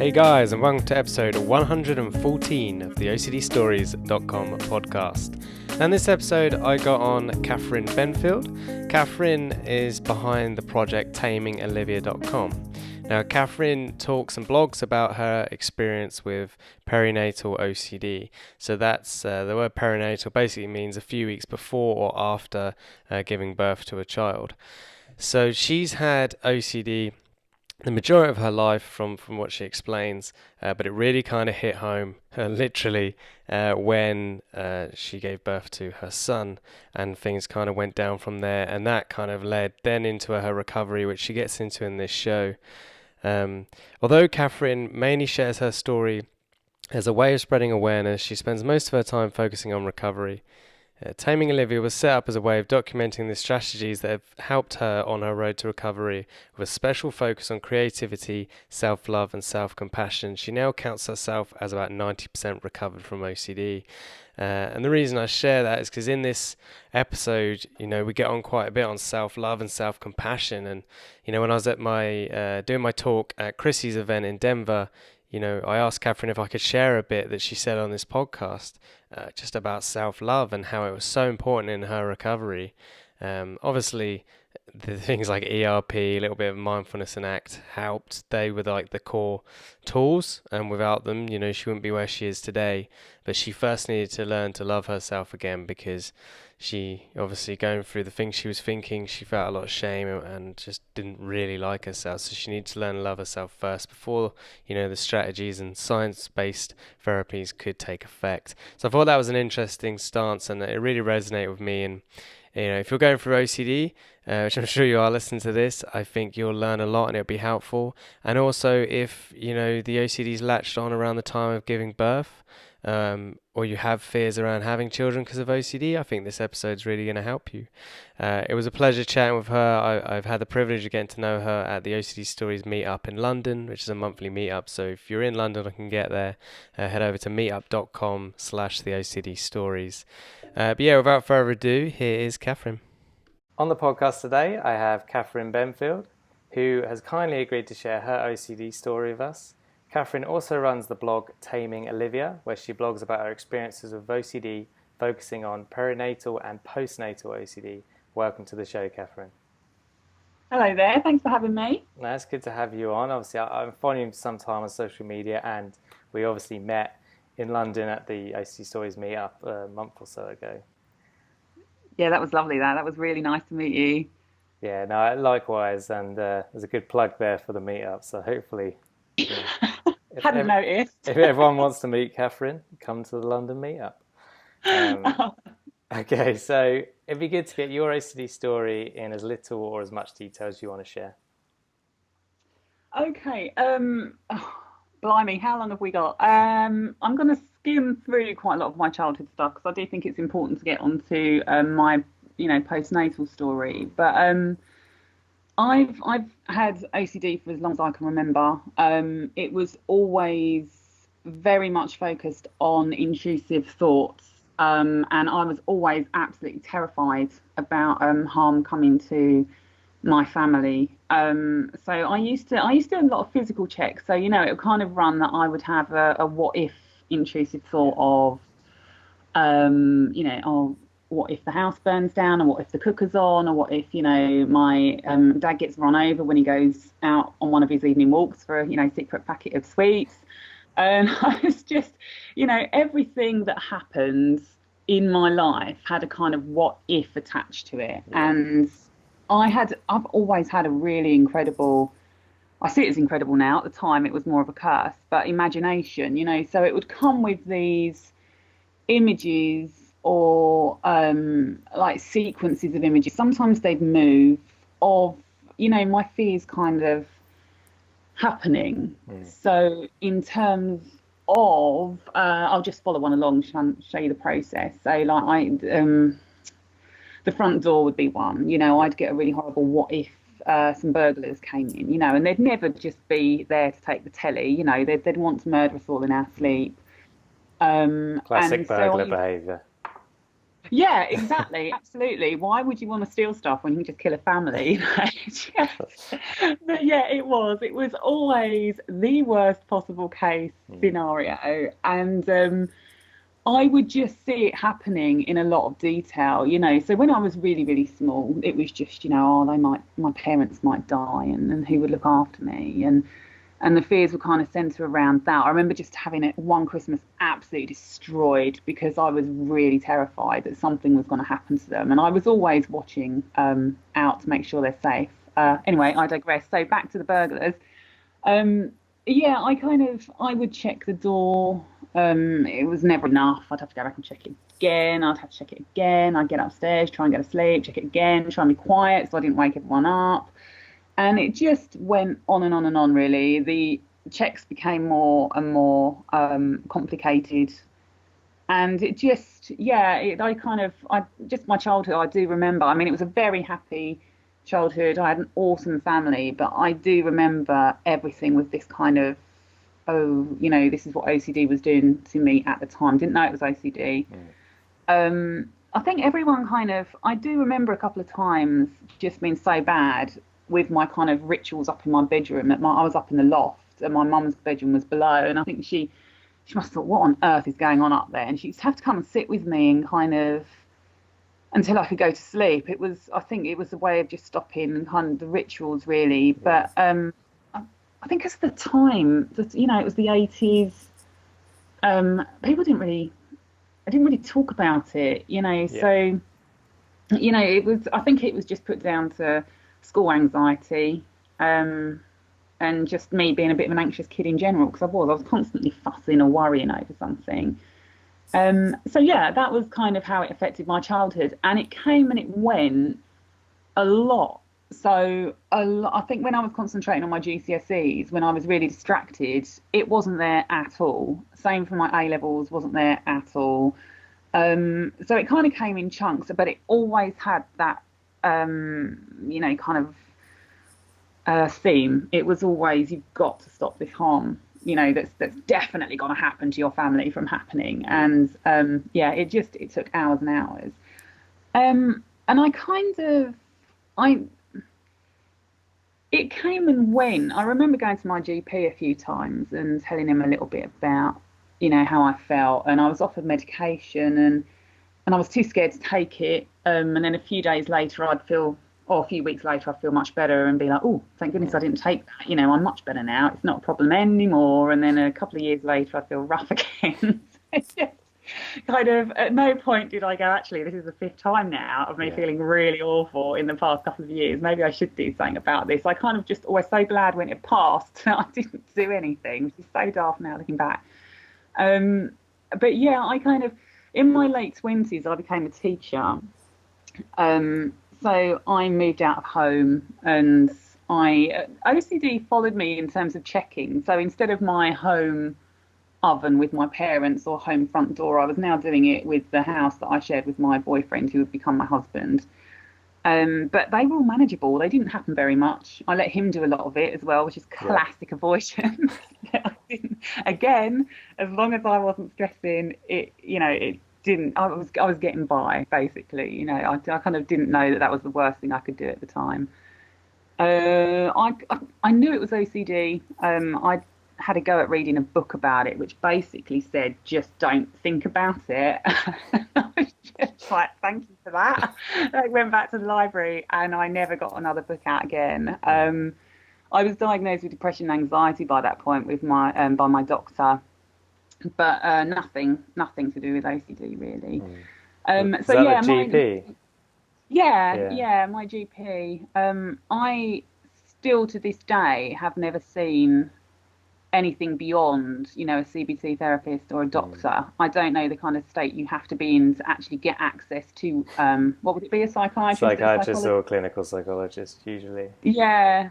Hey guys, and welcome to episode 114 of the OCDstories.com podcast. And in this episode, I got on Catherine Benfield. Catherine is behind the project Taming Olivia.com. Now, Catherine talks and blogs about her experience with perinatal OCD. So that's the word perinatal basically means a few weeks before or after giving birth to a child. So she's had OCD the majority of her life from what she explains, but it really kind of hit home literally when she gave birth to her son, and things kind of went down from there, and that kind of led then into her recovery, which she gets into in this show. Although Catherine mainly shares her story as a way of spreading awareness, she spends most of her time focusing on recovery. Taming Olivia was set up as a way of documenting the strategies that have helped her on her road to recovery, with a special focus on creativity, self-love and self-compassion. She now counts herself as about 90% recovered from OCD. And the reason I share that is because in this episode, we get on quite a bit on self-love and self-compassion. And, when I was at my doing my talk at Chrissy's event in Denver, I asked Catherine if I could share a bit that she said on this podcast, just about self-love and how it was so important in her recovery. Obviously, the things like ERP, a little bit of mindfulness and ACT helped. They were like the core tools, and without them, she wouldn't be where she is today. But she first needed to learn to love herself again, because she obviously going through the things she was thinking, she felt a lot of shame and just didn't really like herself. So she needed to learn to love herself first before, the strategies and science-based therapies could take effect. So I thought that was an interesting stance, and it really resonated with me. And if you're going through OCD, which I'm sure you are listening to this, I think you'll learn a lot and it'll be helpful. And also if, the OCD's latched on around the time of giving birth, or you have fears around having children because of OCD, I think this episode's really going to help you. It was a pleasure chatting with her. I've had the privilege of getting to know her at the OCD Stories meetup in London, which is a monthly meetup. So if you're in London, I can get there. Head over to meetup.com/the OCD Stories. But yeah, without further ado, here is Catherine. On the podcast today, I have Catherine Benfield, who has kindly agreed to share her OCD story with us. Catherine also runs the blog Taming Olivia, where she blogs about her experiences with OCD, focusing on perinatal and postnatal OCD. Welcome to the show, Catherine. Hello there, thanks for having me. No, it's good to have you on. Obviously, I'm following you sometime on social media, and we obviously met in London at the OCD Stories meetup a month or so ago. Yeah, that was lovely. That was really nice to meet you. Yeah, no, likewise, and there's a good plug there for the meetup, so hopefully... Hadn't noticed. If everyone wants to meet Catherine, come to the London meetup. Okay, so it'd be good to get your OCD story in as little or as much detail as you want to share. Okay, blimey, how long have we got? I'm going to skim through quite a lot of my childhood stuff, because I do think it's important to get onto my, postnatal story. But I've had OCD for as long as I can remember. It was always very much focused on intrusive thoughts, and I was always absolutely terrified about harm coming to my family. So I used to do a lot of physical checks. So it would kind of run that I would have a what if intrusive thought of, what if the house burns down, or what if the cooker's on, or what if, my dad gets run over when he goes out on one of his evening walks for a, secret packet of sweets. And I was just, everything that happens in my life had a kind of what if attached to it. Yeah. And I've always had a really incredible, I see it as incredible now. At the time, it was more of a curse, but imagination, so it would come with these images, or like sequences of images. Sometimes they'd move of, my fears kind of happening. So in terms of, I'll just follow one along, show you the process. So like the front door would be one, I'd get a really horrible what if some burglars came in, and they'd never just be there to take the telly, they'd want to murder us all in our sleep. Classic burglar behaviour. Yeah, exactly. Absolutely. Why would you want to steal stuff when you can just kill a family? But yeah, it was. It was always the worst possible case Mm. scenario. And I would just see it happening in a lot of detail, So when I was really, really small, it was just, oh, my parents might die, and who would look after me? And the fears were kind of centre around that. I remember just having it one Christmas absolutely destroyed because I was really terrified that something was going to happen to them, and I was always watching out to make sure they're safe. Anyway, I digress. So back to the burglars. Um, yeah, I would check the door. It was never enough. I'd have to go back and check it again. I'd have to check it again. I'd get upstairs, try and go to sleep, check it again, try and be quiet so I didn't wake everyone up. And it just went on and on and on, really. The checks became more and more complicated. And it just, yeah, just my childhood, I do remember. I mean, it was a very happy childhood. I had an awesome family, but I do remember everything with this kind of, oh, this is what OCD was doing to me at the time. Didn't know it was OCD. I think everyone I do remember a couple of times just being so bad with my kind of rituals up in my bedroom. I was up in the loft and my mum's bedroom was below, and I think she must have thought, what on earth is going on up there? And she used to have to come and sit with me and kind of until I could go to sleep. I think it was a way of just stopping and kind of the rituals, really. But I think at the time that it was the 80s. People I didn't really talk about it, So it was. I think it was just put down to school anxiety. And just me being a bit of an anxious kid in general, because I was constantly fussing or worrying over something. So yeah, that was kind of how it affected my childhood, and it came and it went a lot. So I think when I was concentrating on my GCSEs, when I was really distracted, it wasn't there at all. Same for my A levels, wasn't there at all. So it kind of came in chunks, but it always had that, kind of theme. It was always, you've got to stop this harm, that's definitely going to happen to your family from happening. And yeah, it took hours and hours. And I it came and went. I remember going to my GP a few times and telling him a little bit about, how I felt, and I was offered medication, and I was too scared to take it. And then a few days later, or a few weeks later, I'd feel much better and be like, oh, thank goodness I didn't take that. I'm much better now. It's not a problem anymore. And then a couple of years later, I'd feel rough again. It's just kind of, at no point did I go, actually, this is the fifth time now of me feeling really awful in the past couple of years. Maybe I should do something about this. I kind of just always so glad when it passed that I didn't do anything, which is so daft now looking back. But yeah, in my late 20s, I became a teacher. So I moved out of home, and OCD followed me in terms of checking. So instead of my home oven with my parents or home front door, I was now doing it with the house that I shared with my boyfriend, who would become my husband. But they were all manageable. They didn't happen very much. I let him do a lot of it as well, which is classic avoidance. Again, as long as I wasn't stressing it, it didn't. I was getting by, basically. I kind of didn't know that was the worst thing I could do at the time. I knew it was OCD. I had a go at reading a book about it, which basically said just don't think about it. I was just like, thank you for that. I went back to the library and I never got another book out again. I was diagnosed with depression and anxiety by that point with by my doctor, but nothing to do with OCD really. Is that the GP? Yeah, my GP. I still to this day have never seen anything beyond, a CBT therapist or a doctor. I don't know the kind of state you have to be in to actually get access to, what would it be, a psychiatrist? Psychiatrist or clinical psychologist, usually. Yeah.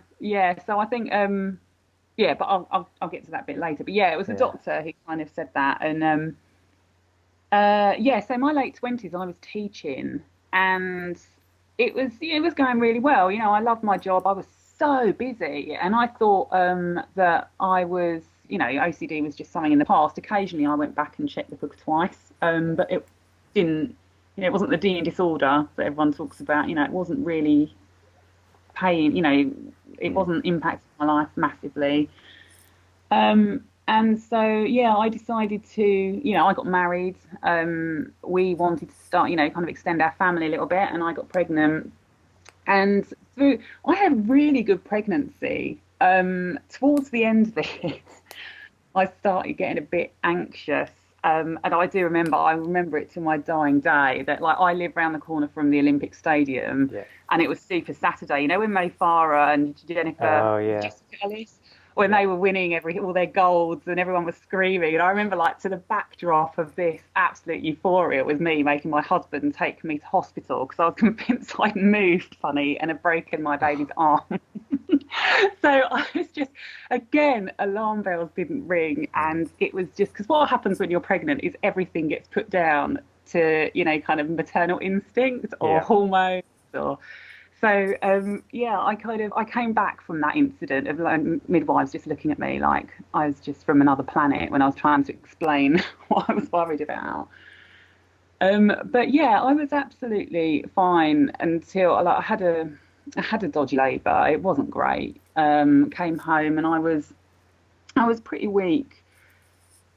So I think, but I'll get to that bit later. But yeah, it was a doctor who kind of said that. And so my late 20s, I was teaching, and it was going really well. I loved my job. I was so busy, and I thought that I was, OCD was just something in the past. Occasionally I went back and checked the book twice, but it didn't it wasn't the eating disorder that everyone talks about. It wasn't really paying, it wasn't impacting my life massively. And so, yeah, I decided to, I got married. We wanted to start, kind of extend our family a little bit, and I got pregnant. And I had really good pregnancy. Towards the end of it, I started getting a bit anxious. And I remember it to my dying day that like I live around the corner from the Olympic Stadium, and it was Super Saturday. When Mo Farah and Jessica Ellis, when they were winning all their golds and everyone was screaming. And I remember like to the backdrop of this absolute euphoria, it was me making my husband take me to hospital because I was convinced I'd moved funny and had broken my baby's arm. So I was just, again, alarm bells didn't ring. And it was just because what happens when you're pregnant is everything gets put down to, kind of maternal instinct or hormones or. So I came back from that incident of like, midwives just looking at me like I was just from another planet when I was trying to explain what I was worried about. But yeah, I was absolutely fine until like, I had a dodgy labour. It wasn't great. Came home and I was pretty weak.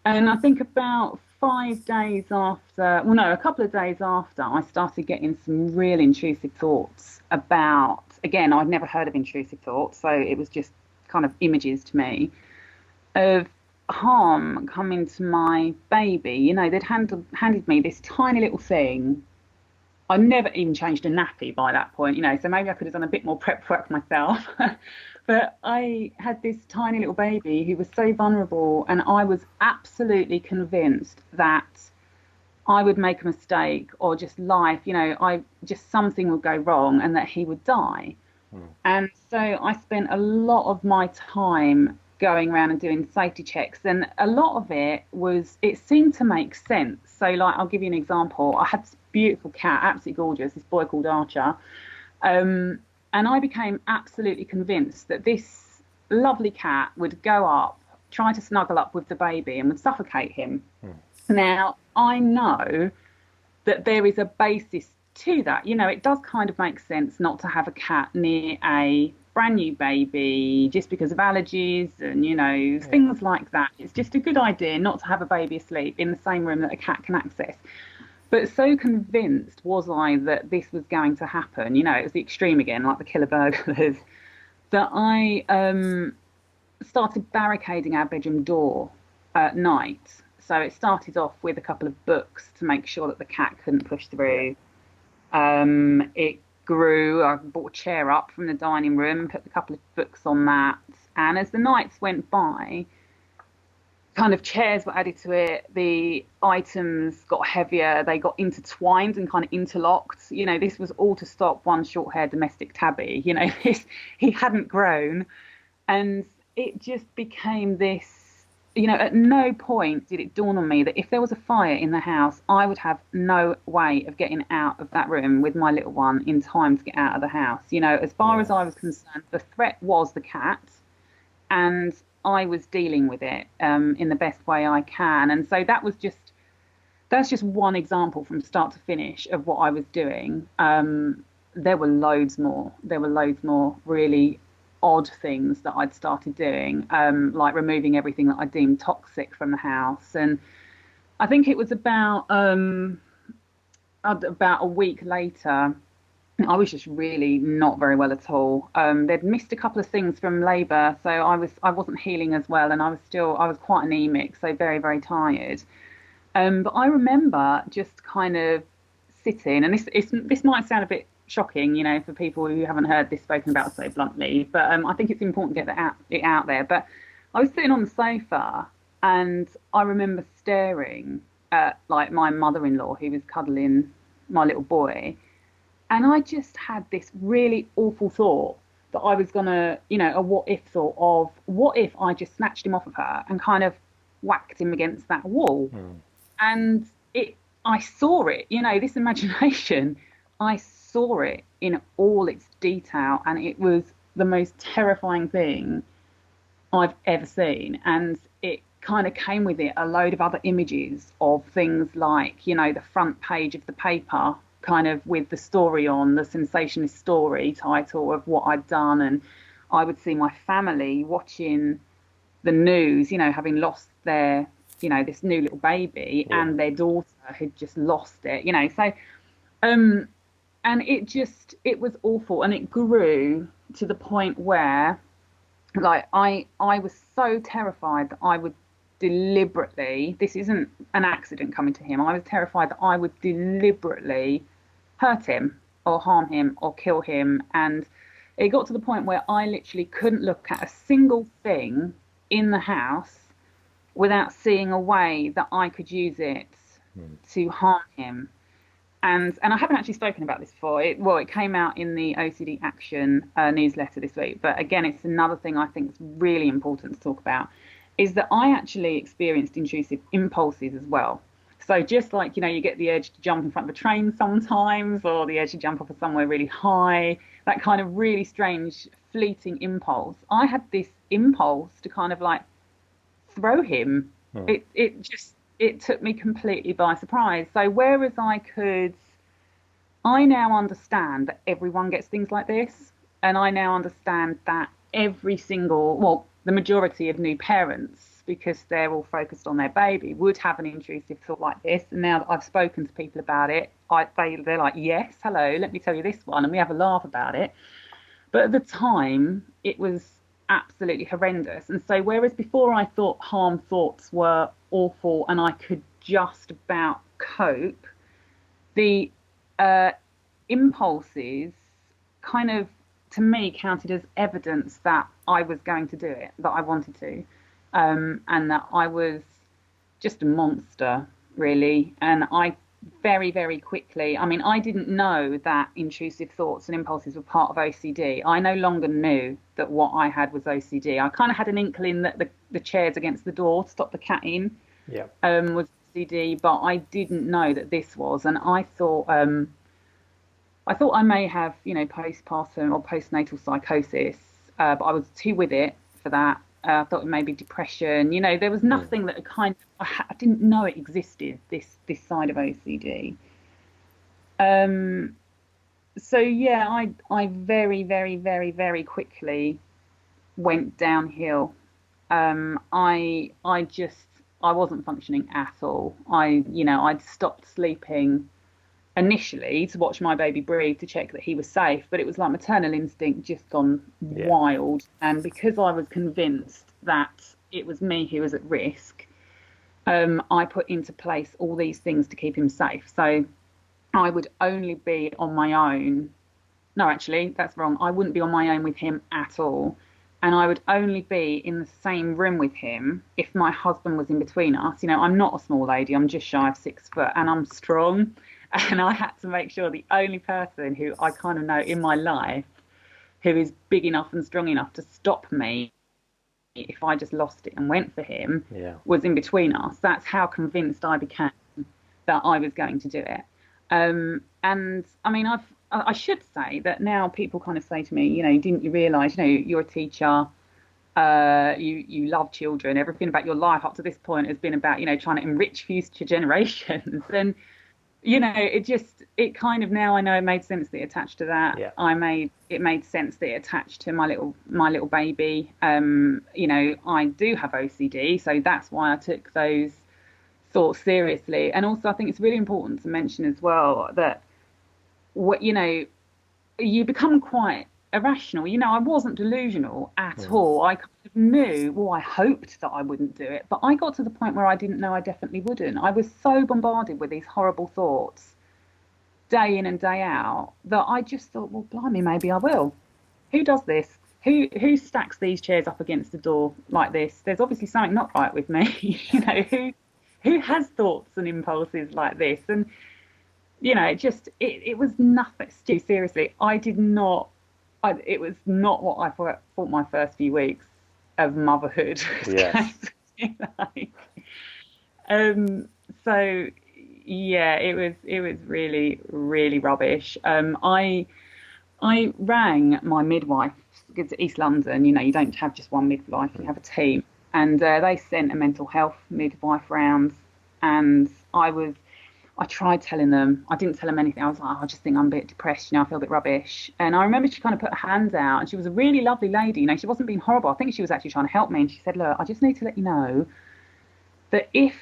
And I think about 5 days after, well, no, a couple of days after, I started getting some real intrusive thoughts about, again, I'd never heard of intrusive thoughts, so it was just kind of images to me of harm coming to my baby. They'd handed me this tiny little thing. I never even changed a nappy by that point, so maybe I could have done a bit more prep work myself. But I had this tiny little baby who was so vulnerable, and I was absolutely convinced that I would make a mistake or just life, something would go wrong and that he would die. And so I spent a lot of my time going around and doing safety checks, and a lot of it seemed to make sense. So like, I'll give you an example. I had this beautiful cat, absolutely gorgeous, this boy called Archer. And I became absolutely convinced that this lovely cat would go up, try to snuggle up with the baby and would suffocate him. Now, I know that there is a basis to that. It does kind of make sense not to have a cat near a brand new baby just because of allergies and, things like that. It's just a good idea not to have a baby asleep in the same room that a cat can access. But so convinced was I that this was going to happen, it was the extreme again, like the killer burglars, that I started barricading our bedroom door at night. So it started off with a couple of books to make sure that the cat couldn't push through. It grew. I bought a chair up from the dining room, put a couple of books on that. And as the nights went by, kind of chairs were added to it, the items got heavier, they got intertwined and kind of interlocked. This was all to stop one short-haired domestic tabby. He hadn't grown, and it just became this, at no point did it dawn on me that if there was a fire in the house, I would have no way of getting out of that room with my little one in time to get out of the house. As far as I was concerned, the threat was the cat, and I was dealing with it in the best way I can. And so that's just one example from start to finish of what I was doing. There were loads more. Really odd things that I'd started doing, like removing everything that I deemed toxic from the house. And I think it was about a week later, I was just really not very well at all. They'd missed a couple of things from labour, so I wasn't healing as well, and I was quite anemic, so very, very tired. But I remember just kind of sitting, and this might sound a bit shocking, for people who haven't heard this spoken about so bluntly, but I think it's important to get it out there. But I was sitting on the sofa, and I remember staring at like my mother-in-law who was cuddling my little boy. And I just had this really awful thought that I was going to, a what if thought of what if I just snatched him off of her and kind of whacked him against that wall. And I saw it, this imagination, I saw it in all its detail, and it was the most terrifying thing I've ever seen. And it kind of came with it a load of other images of things like, you know, the front page of the paper, kind of with the story on, the sensationalist story title of what I'd done. And I would see my family watching the news, you know, having lost their, you know, this new little baby, and their daughter had just lost it, you know. So, and it was awful. And it grew to the point where, like, I was so terrified that I would deliberately, this isn't an accident coming to him, I was terrified that I would deliberately hurt him or harm him or kill him. And it got to the point where I literally couldn't look at a single thing in the house without seeing a way that I could use it to harm him. And I haven't actually spoken about this before. It came out in the OCD Action newsletter this week. But again, it's another thing I think is really important to talk about, is that I actually experienced intrusive impulses as well. So just like, you know, you get the urge to jump in front of a train sometimes, or the urge to jump off of somewhere really high, that kind of really strange, fleeting impulse. I had this impulse to kind of like throw him. It took me completely by surprise. So whereas I now understand that everyone gets things like this, and I now understand that the majority of new parents, because they're all focused on their baby, would have an intrusive thought like this. And now that I've spoken to people about it, they're like, yes, hello, let me tell you this one, and we have a laugh about it. But at the time, it was absolutely horrendous. And so whereas before I thought harm thoughts were awful and I could just about cope, the impulses kind of, to me, counted as evidence that I was going to do it, that I wanted to, and that I was just a monster, really. And I very, very quickly, I mean, I didn't know that intrusive thoughts and impulses were part of OCD. I no longer knew that what I had was OCD. I kind of had an inkling that the chairs against the door to stop the cat in was OCD, but I didn't know that this was. And I thought I may have, you know, postpartum or postnatal psychosis, but I was too with it for that. I thought it may be depression. You know, there was nothing that I didn't know it existed, this side of OCD. So yeah, I very, very, very, very quickly went downhill. I wasn't functioning at all. I'd stopped sleeping initially to watch my baby breathe, to check that he was safe, but it was like maternal instinct just gone wild. And because I was convinced that it was me who was at risk, I put into place all these things to keep him safe. So I would only be on my own. No, actually, that's wrong. I wouldn't be on my own with him at all. And I would only be in the same room with him if my husband was in between us. You know, I'm not a small lady. I'm just shy of 6 foot, and I'm strong. And I had to make sure the only person who I kind of know in my life who is big enough and strong enough to stop me if I just lost it and went for him was in between us. That's how convinced I became that I was going to do it. And I mean, I should say that now people kind of say to me, you know, didn't you realise, you know, you're a teacher, you love children, everything about your life up to this point has been about, you know, trying to enrich future generations. And you know, it kind of, now I know, it made sense that it attached to that. It made sense that it attached to my little baby. You know, I do have OCD, so that's why I took those thoughts seriously. And also, I think it's really important to mention as well that you become quite irrational. You know, I wasn't delusional at all. I kind of knew, well, I hoped that I wouldn't do it, but I got to the point where I didn't know I definitely wouldn't. I was so bombarded with these horrible thoughts day in and day out that I just thought, well, blimey, maybe I will. Who does this? Who stacks these chairs up against the door like this? There's obviously something not right with me. You know, who has thoughts and impulses like this? And you know, it was nothing. Stu, seriously, it was not what I thought my first few weeks of motherhood was going to be like. So yeah, it was really, really rubbish. I rang my midwife, because East London, you know, you don't have just one midwife, you have a team. and they sent a mental health midwife round, and I tried telling them. I didn't tell them anything. I was like, oh, I just think I'm a bit depressed, I feel a bit rubbish. And I remember she kind of put her hands out, and she was a really lovely lady. She wasn't being horrible. I think she was actually trying to help me. And she said, look, I just need to let you know that if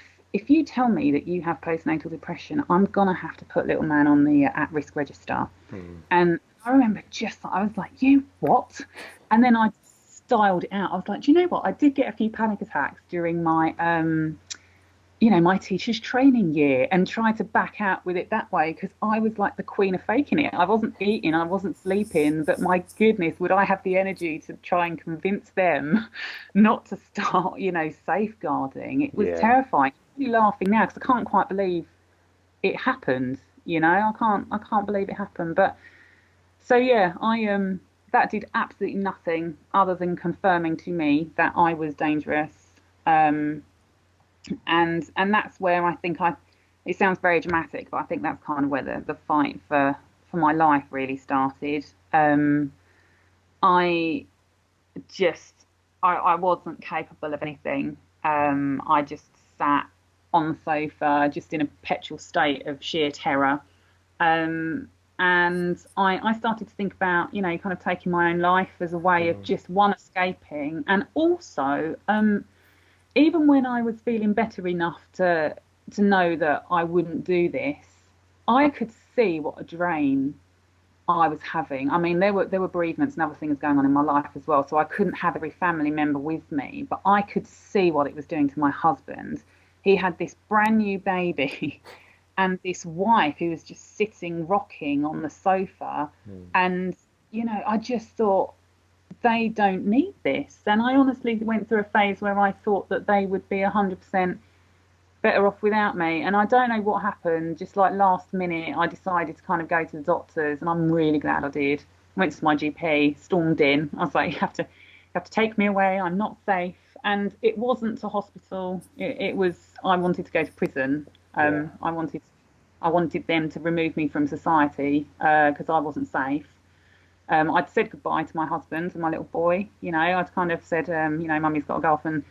you tell me that you have postnatal depression, I'm gonna have to put little man on the at-risk register. And I remember I was like, you what? And then I styled it out. I was like, do you know what? I did get a few panic attacks during my my teacher's training year, and try to back out with it that way, because I was like the queen of faking it. I wasn't eating, I wasn't sleeping, but my goodness, would I have the energy to try and convince them not to start, safeguarding? It was terrifying. I'm really laughing now because I can't quite believe it happened. I can't believe it happened. But so yeah, I that did absolutely nothing other than confirming to me that I was dangerous. And that's where I think it sounds very dramatic, but I think that's kind of where the fight for my life really started. I wasn't capable of anything. I just sat on the sofa, just in a perpetual state of sheer terror. And I started to think about, kind of taking my own life as a way of just escaping, and also even when I was feeling better enough to know that I wouldn't do this, I could see what a drain I was having. I mean, there were bereavements and other things going on in my life as well, so I couldn't have every family member with me, but I could see what it was doing to my husband. He had this brand new baby and this wife who was just sitting rocking on the sofa. And I just thought, they don't need this. And I honestly went through a phase where I thought that they would be 100% better off without me. And I don't know what happened. Just like last minute, I decided to kind of go to the doctors, and I'm really glad I did. Went to my GP, stormed in. I was like, you have to take me away. I'm not safe. And it wasn't to hospital. It was, I wanted to go to prison. I wanted them to remove me from society because I wasn't safe. I'd said goodbye to my husband and my little boy. I'd kind of said, Mummy's got to go off and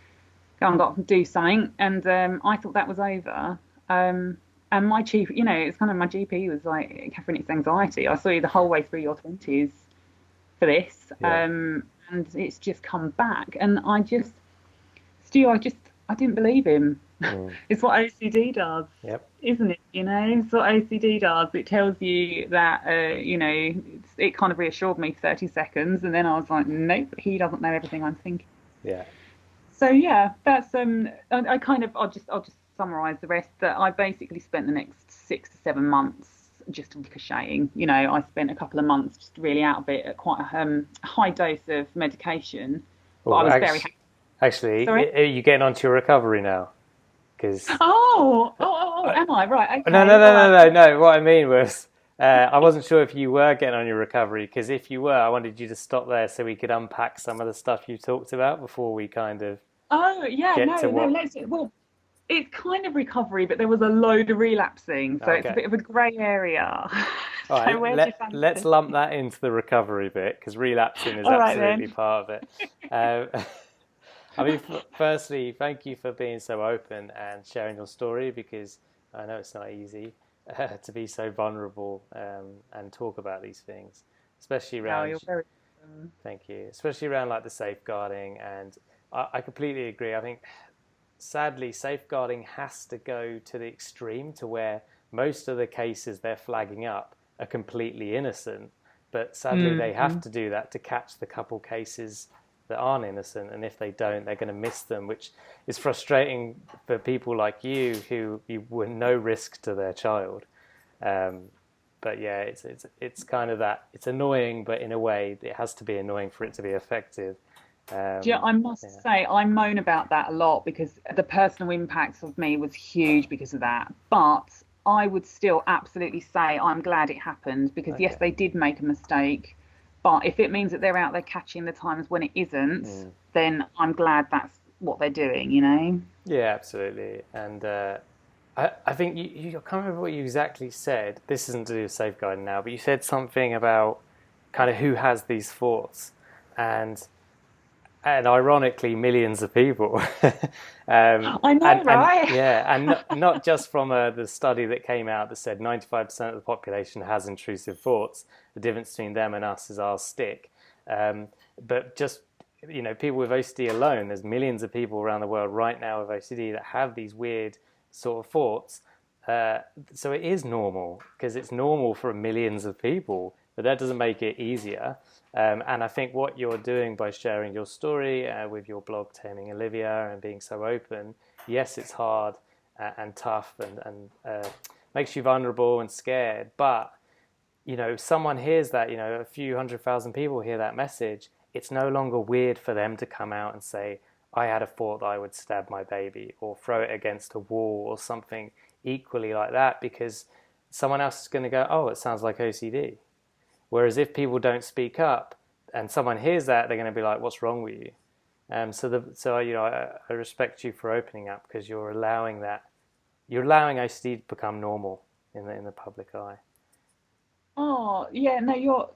do something. And I thought that was over. And my chief, it's kind of my GP was like, Catherine, it's anxiety. I saw you the whole way through your 20s for this. And it's just come back. And I didn't believe him. It's what OCD does, isn't it? It's what OCD does. It tells you that, it kind of reassured me for 30 seconds, and then I was like, nope, he doesn't know everything I'm thinking. So yeah, that's I'll just summarise the rest. That I basically spent the next 6 to 7 months just ricocheting. I spent a couple of months just really out of it at quite a high dose of medication. But I was very happy. Actually, are you getting onto your recovery now? Because am I right? Okay. No. What I mean was, I wasn't sure if you were getting on your recovery, because if you were, I wanted you to stop there so we could unpack some of the stuff you talked about before we kind of. It's kind of recovery, but there was a load of relapsing, so it's a bit of a grey area. All right, let's lump that into the recovery bit, because relapsing is absolutely part of it. I mean, firstly, thank you for being so open and sharing your story, because I know it's not easy to be so vulnerable and talk about these things, especially around. You're very Thank you, especially around like the safeguarding, and I completely agree. I think, sadly, safeguarding has to go to the extreme to where most of the cases they're flagging up are completely innocent, but sadly they have to do that to catch the couple cases that aren't innocent, and if they don't, they're going to miss them, which is frustrating for people like you who were no risk to their child. But yeah, it's kind of that. It's annoying, but in a way, it has to be annoying for it to be effective. I must say, I moan about that a lot, because the personal impact of me was huge because of that. But I would still absolutely say I'm glad it happened, because yes, they did make a mistake. But if it means that they're out there catching the times when it isn't, then I'm glad that's what they're doing, Yeah, absolutely. And I think you can't remember what you exactly said. This isn't to do with safeguarding now, but you said something about kind of who has these thoughts. And and ironically, millions of people. I know, right? And not just from the study that came out that said 95% of the population has intrusive thoughts. The difference between them and us is our stick. But just, people with OCD alone, there's millions of people around the world right now with OCD that have these weird sort of thoughts. So it is normal, because it's normal for millions of people, but that doesn't make it easier. And I think what you're doing by sharing your story with your blog, Taming Olivia, and being so open, yes, it's hard and tough and makes you vulnerable and scared. But, if someone hears that, a few 100,000 people hear that message, it's no longer weird for them to come out and say, I had a thought that I would stab my baby or throw it against a wall or something equally like that, because someone else is going to go, oh, it sounds like OCD. Whereas if people don't speak up and someone hears that, they're going to be like, what's wrong with you? I respect you for opening up, because you're allowing OCD to become normal in the public eye. Oh, yeah, no,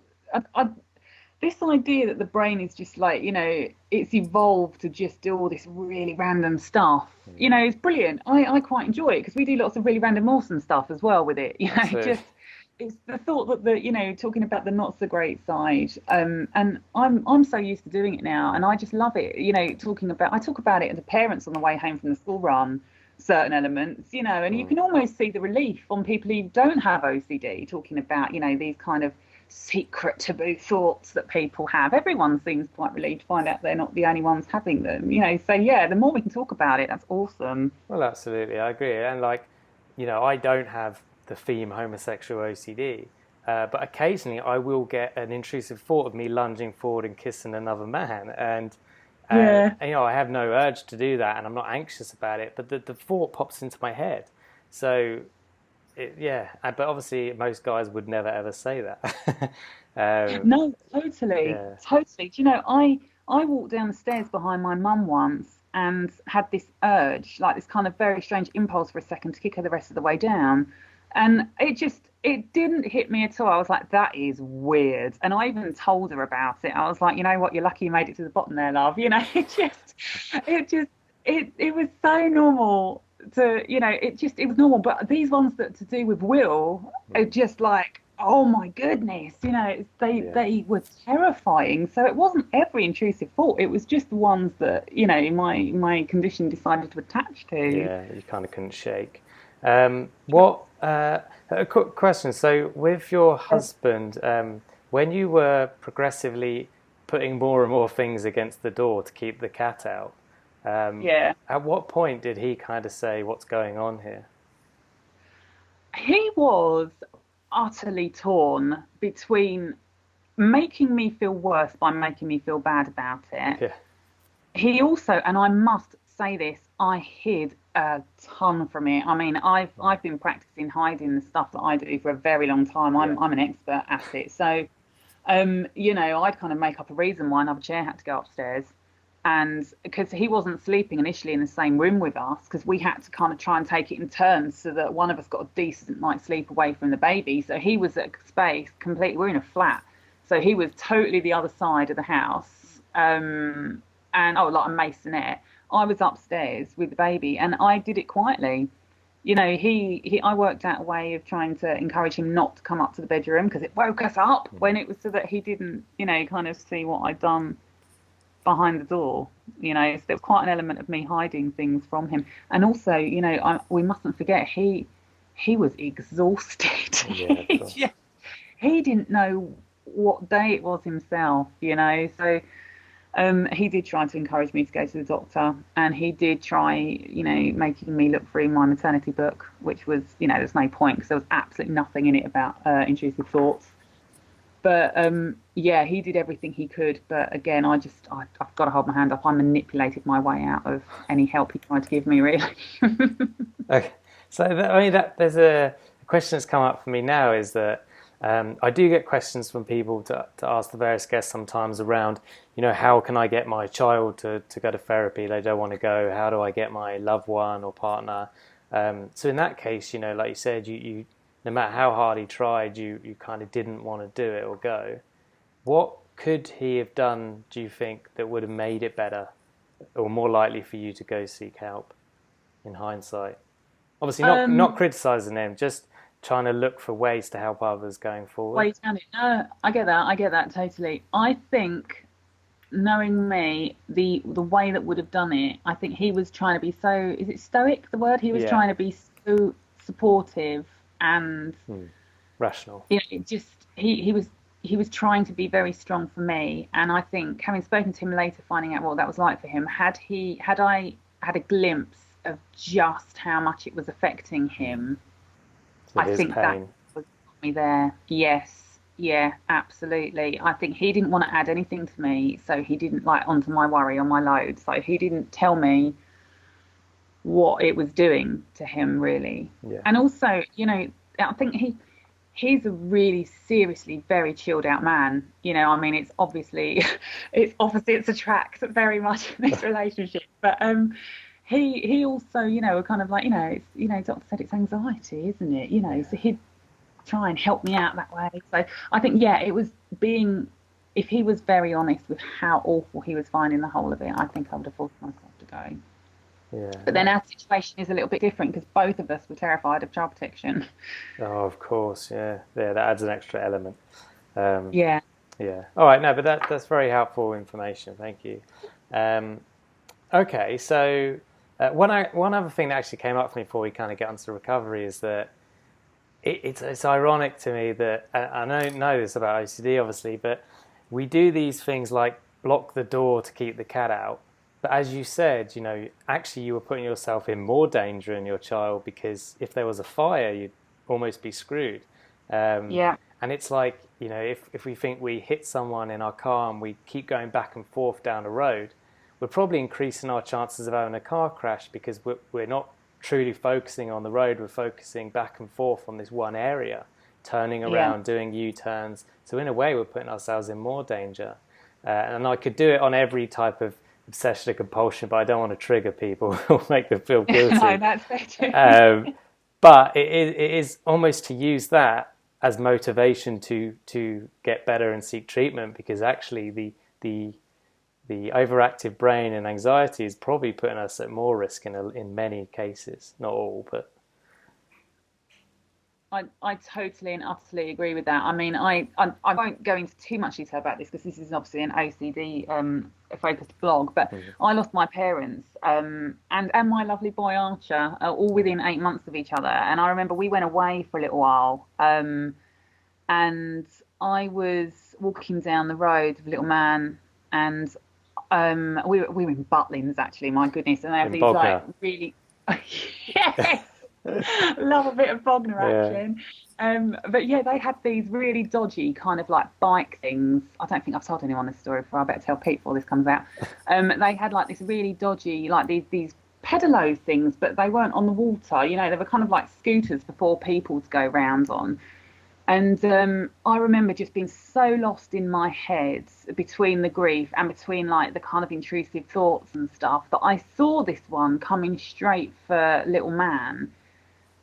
this idea that the brain is just like, it's evolved to just do all this really random stuff, is brilliant. I quite enjoy it, because we do lots of really random awesome stuff as well with it. It's the thought that talking about the not so great side, and I'm so used to doing it now, and I just love it. I talk about it to parents on the way home from the school run, certain elements, and you can almost see the relief on people who don't have OCD, talking about these kind of secret taboo thoughts that people have. Everyone seems quite relieved to find out they're not the only ones having them. So yeah, the more we can talk about it, that's awesome. Well, absolutely, I agree. And I don't have the theme homosexual OCD, but occasionally I will get an intrusive thought of me lunging forward and kissing another man, and I have no urge to do that, and I'm not anxious about it, but the thought pops into my head. So but obviously most guys would never ever say that. No, totally. Do you know, I walked down the stairs behind my mum once and had this urge, like this kind of very strange impulse for a second to kick her the rest of the way down. And it didn't hit me at all. I was like, that is weird. And I even told her about it. I was like, you know what, you're lucky you made it to the bottom there, love. It was so normal it was normal. But these ones that to do with Will are just like, oh my goodness, they were terrifying. So it wasn't every intrusive thought. It was just the ones that, my condition decided to attach to. Yeah, you kind of couldn't shake. A quick question. So with your husband, when you were progressively putting more and more things against the door to keep the cat out, at what point did he kind of say, what's going on here? He was utterly torn between making me feel worse by making me feel bad about it. Yeah. He also, and I must say this, I hid a ton from it. I mean, I've been practicing hiding the stuff that I do for a very long time. I'm an expert at it. So, I'd kind of make up a reason why another chair had to go upstairs. And because he wasn't sleeping initially in the same room with us, because we had to kind of try and take it in turns so that one of us got a decent night's sleep away from the baby. So he was at a space completely, we're in a flat. So he was totally the other side of the house. Like a masonette. I was upstairs with the baby, and I did it quietly. I worked out a way of trying to encourage him not to come up to the bedroom, because it woke us up when it was so that he didn't, kind of see what I'd done behind the door. So there was quite an element of me hiding things from him. And also, we mustn't forget, he was exhausted. Yeah, he didn't know what day it was himself, so he did try to encourage me to go to the doctor, and he did try, making me look through my maternity book, which was, there's no point, because there was absolutely nothing in it about intrusive thoughts. But he did everything he could. But again, I've got to hold my hand up. I manipulated my way out of any help he tried to give me, really. Okay, so there's a question that's come up for me now, is that I do get questions from people to ask the various guests sometimes around, how can I get my child to go to therapy? They don't want to go. How do I get my loved one or partner? So in that case, like you said, you no matter how hard he tried, you kind of didn't want to do it or go. What could he have done, do you think, that would have made it better or more likely for you to go seek help in hindsight? Obviously not criticising him, just trying to look for ways to help others going forward. No, I get that totally. I think, knowing me, the way that would have done it, I think he was trying to be so, is it stoic, the word? He was trying to be so supportive and rational. You know, it just he was trying to be very strong for me. And I think, having spoken to him later, finding out what that was like for him, had I had a glimpse of just how much it was affecting him, So I think that was me there. Yes, yeah, absolutely. I think he didn't want to add anything to me, so he didn't onto my worry or my load. So he didn't tell me what it was doing to him, really. Yeah. And also, I think he's a really seriously very chilled out man. I mean, it's obviously it's opposites attract very much in this relationship, but he also, kind of doctor said it's anxiety, isn't it? So he'd try and help me out that way. So I think, it was if he was very honest with how awful he was finding the whole of it, I think I would have forced myself to go. Yeah. But then our situation is a little bit different because both of us were terrified of child protection. Oh, of course, yeah. That adds an extra element. Yeah. All right, no, but that's very helpful information. Thank you. Okay, so one other thing that actually came up for me before we kind of get onto recovery is that it's ironic to me that, I don't know this about OCD obviously, but we do these things like block the door to keep the cat out. But as you said, actually you were putting yourself in more danger in your child, because if there was a fire, you'd almost be screwed. Yeah. And it's like, if we think we hit someone in our car and we keep going back and forth down a road, we're probably increasing our chances of having a car crash, because we're not truly focusing on the road. We're focusing back and forth on this one area, turning around, doing U-turns. So in a way, we're putting ourselves in more danger. And I could do it on every type of obsession or compulsion, but I don't want to trigger people or make them feel guilty. No, that's fair too. But it is almost to use that as motivation to get better and seek treatment, because actually the overactive brain and anxiety is probably putting us at more risk in many cases, not all, but. I totally and utterly agree with that. I mean, I won't go into too much detail about this because this is obviously an OCD focused blog, but I lost my parents and my lovely boy Archer all within 8 months of each other. And I remember we went away for a little while and I was walking down the road with little man, and we were in Butlins actually, my goodness, and they have these Bognor. Really yes. Love a bit of Bognor action. But they had these really dodgy kind of bike things. I don't think I've told anyone this story before. I better tell Pete before this comes out. They had this really dodgy, these pedalos things, but they weren't on the water. They were kind of like scooters for 4 people to go round on. And I remember just being so lost in my head between the grief and between the kind of intrusive thoughts and stuff, that I saw this one coming straight for little man.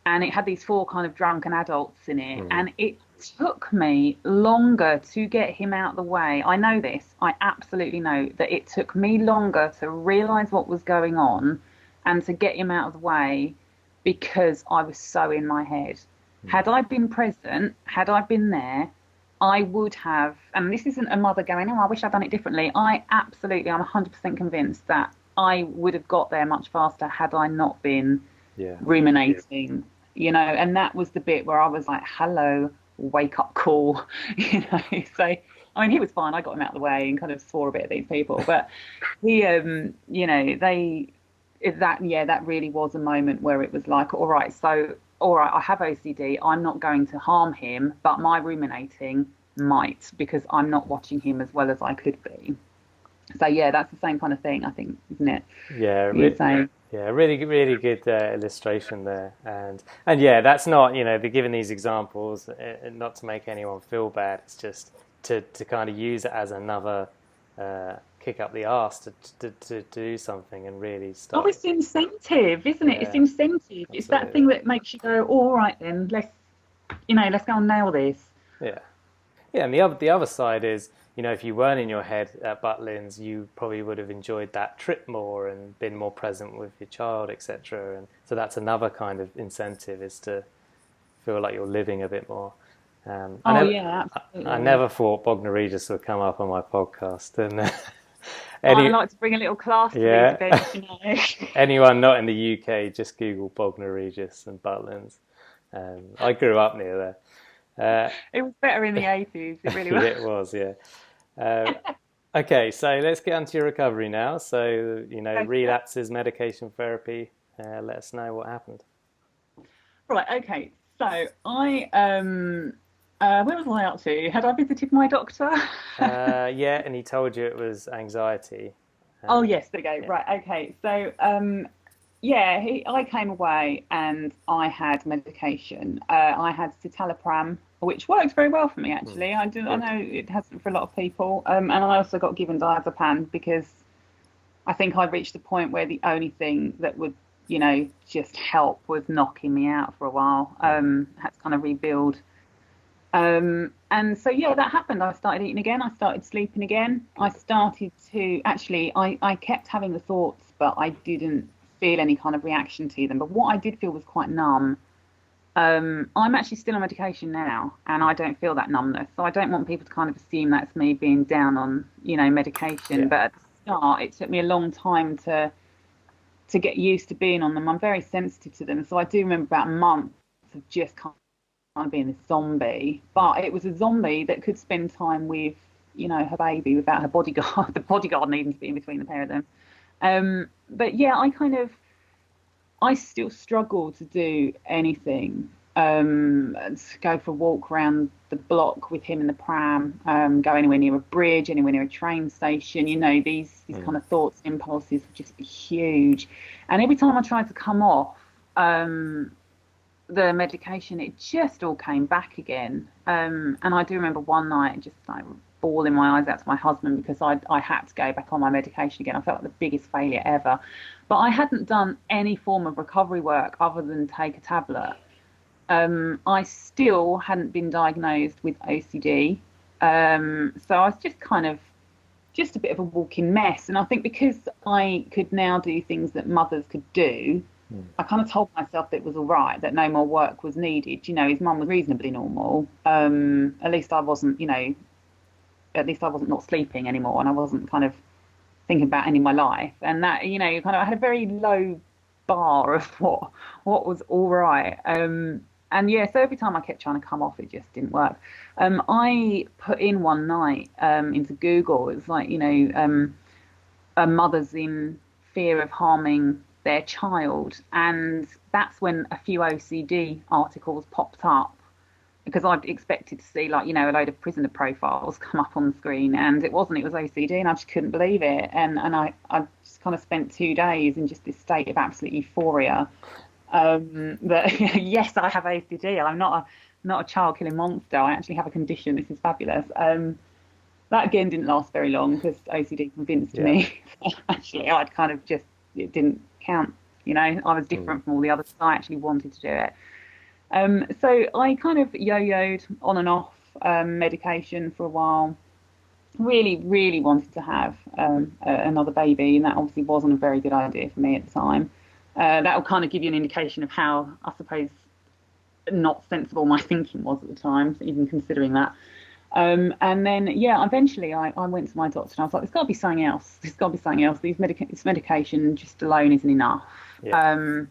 And it had these 4 kind of drunken adults in it. And it took me longer to get him out of the way. I know this. I absolutely know that it took me longer to realise what was going on and to get him out of the way, because I was so in my head. Had I been present, had I been there, I would have, and this isn't a mother going, I wish I'd done it differently. I'm 100% convinced that I would have got there much faster had I not been ruminating. And that was the bit where I was like, hello, wake up call, So, I mean, he was fine. I got him out of the way and kind of swore a bit at these people. But he, that really was a moment where it was like, all right, I have OCD. I'm not going to harm him, but my ruminating might, because I'm not watching him as well as I could be. So, that's the same kind of thing, I think, isn't it? Yeah, really, really good illustration there, and that's not, be giving these examples not to make anyone feel bad. It's just to kind of use it as another kick up the arse to do something and really start. Oh, it's incentive, isn't it? It's incentive. Absolutely. It's that thing that makes you go, all right, then let's go and nail this. Yeah, and the other side is, if you weren't in your head at Butlins, you probably would have enjoyed that trip more and been more present with your child, etc. And so that's another kind of incentive, is to feel like you're living a bit more. Oh yeah, absolutely. I never thought Bognor Regis would come up on my podcast, and I any like to bring a little class to these yeah, events, anyone not in the UK, just Google Bognor Regis and Butlins. I grew up near there. It was better in the 80s. It really Yeah, was. it was, yeah. Okay, so let's get onto your recovery now. So, Okay. relapses, medication therapy. Let us know what happened. Right. Okay. So where was I up to? Had I visited my doctor? Yeah, and he told you it was anxiety. Oh Um, yes, there you go. yeah. Right. Okay. So yeah, I came away and I had medication. I had citalopram, which worked very well for me Mm, actually. I good. know it hasn't for a lot of people. And I also got given diazepam because I think I reached the point where the only thing that would, just help was knocking me out for a while. Mm, Had to kind of rebuild. And so, yeah, that happened. I started eating again. I started sleeping again. I good. started to actually, I kept having the thoughts, but I didn't feel any kind of reaction to them. But what I did feel was quite numb. I'm actually still on medication now, and Mm, I don't feel that numbness. So I don't want people to kind of assume that's me being down on, medication. yeah. But at the start, it took me a long time to get used to being on them. I'm very sensitive to them. So I do remember about a month of just kind of being a zombie, Mm, but it was a zombie that could spend time with, her baby without her bodyguard, the bodyguard needing to be in between the pair of them. But yeah, I still struggle to do anything. To go for a walk around the block with him in the pram, go anywhere near a bridge, anywhere near a train station. These mm, kind of thoughts, impulses would just be huge. And every time I tried to come off the medication, it just all came back again. And I do remember one night just like bawling my eyes out to my husband because I had to go back on my medication again. I felt like the biggest failure ever. But I hadn't done any form of recovery work other than take a tablet. I still hadn't been diagnosed with OCD. So I was just kind of just a bit of a walking mess. And I think because I could now do things that mothers could do, mm, I kind of told myself that it was all right, that no more work was needed. His mum was reasonably normal. At least I wasn't, at least I wasn't not sleeping anymore, and I wasn't kind of thinking about ending my life. And that, kind of I had a very low bar of what was all right. And yeah, so every time I kept trying to come off, it just didn't work. I put in one night into Google. It was like, mothers in fear of harming their child, and that's when a few OCD articles popped up because I'd expected to see like a load of prisoner profiles come up on the screen, and it wasn't. It was OCD, and I just couldn't believe it. And I just kind of spent 2 days in just this state of absolute euphoria. That yes, I have OCD. I'm not a child killing monster. I actually have a condition. This is fabulous. That again didn't last very long because OCD convinced yeah. me actually I'd kind of just it didn't count. I was Mm, different from all the others. I actually wanted to do it. So I kind of yo-yoed on and off medication for a while. Really, really wanted to have another baby, and that obviously wasn't a very good idea for me at the time. That will kind of give you an indication of how, I suppose, not sensible my thinking was at the time, even considering that. And then, yeah, eventually I went to my doctor and I was like, there's got to be something else. There's got to be something else. This medication just alone isn't enough. yeah. Um,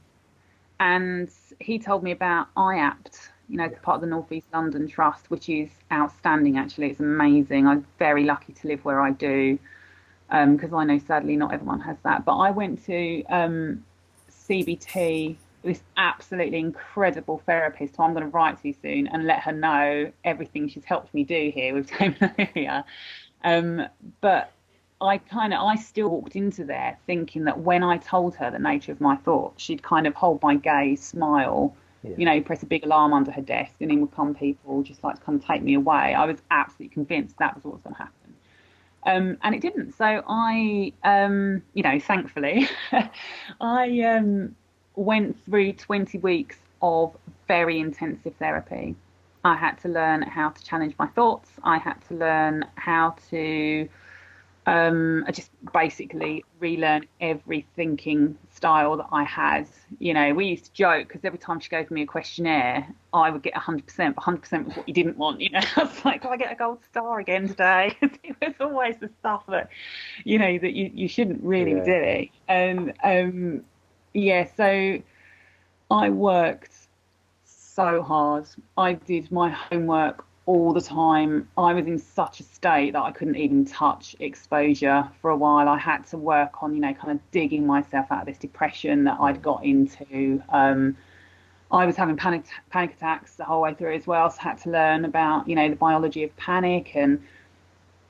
and he told me about IAPT, Yeah. it's part of the North East London Trust, which is outstanding, actually. It's amazing. I'm very lucky to live where I do, because I know sadly not everyone has that. But I went to CBT, this absolutely incredible therapist who I'm going to write to soon and let her know everything she's helped me do here with Taming Olivia. But I still walked into there thinking that when I told her the nature of my thoughts, she'd kind of hold my gaze, smile, Yeah. press a big alarm under her desk, and in would come people just like to kind of take me away. I was absolutely convinced that was what was going to happen. And it didn't. So thankfully, I went through 20 weeks of very intensive therapy. I had to learn how to challenge my thoughts. I had to learn how to I just basically relearn every thinking style that I had. You know, we used to joke because every time she gave me a questionnaire, I would get 100%, but 100% was what you didn't want. You know, I was like, do I get a gold star again today? It was always the stuff that, you know, that you shouldn't really be doing. And yeah, so I worked so hard. I did my homework all the time. I was in such a state that I couldn't even touch exposure for a while. I had to work on, you know, kind of digging myself out of this depression that I'd got into. I was having panic attacks the whole way through as well. So I had to learn about, you know, the biology of panic, and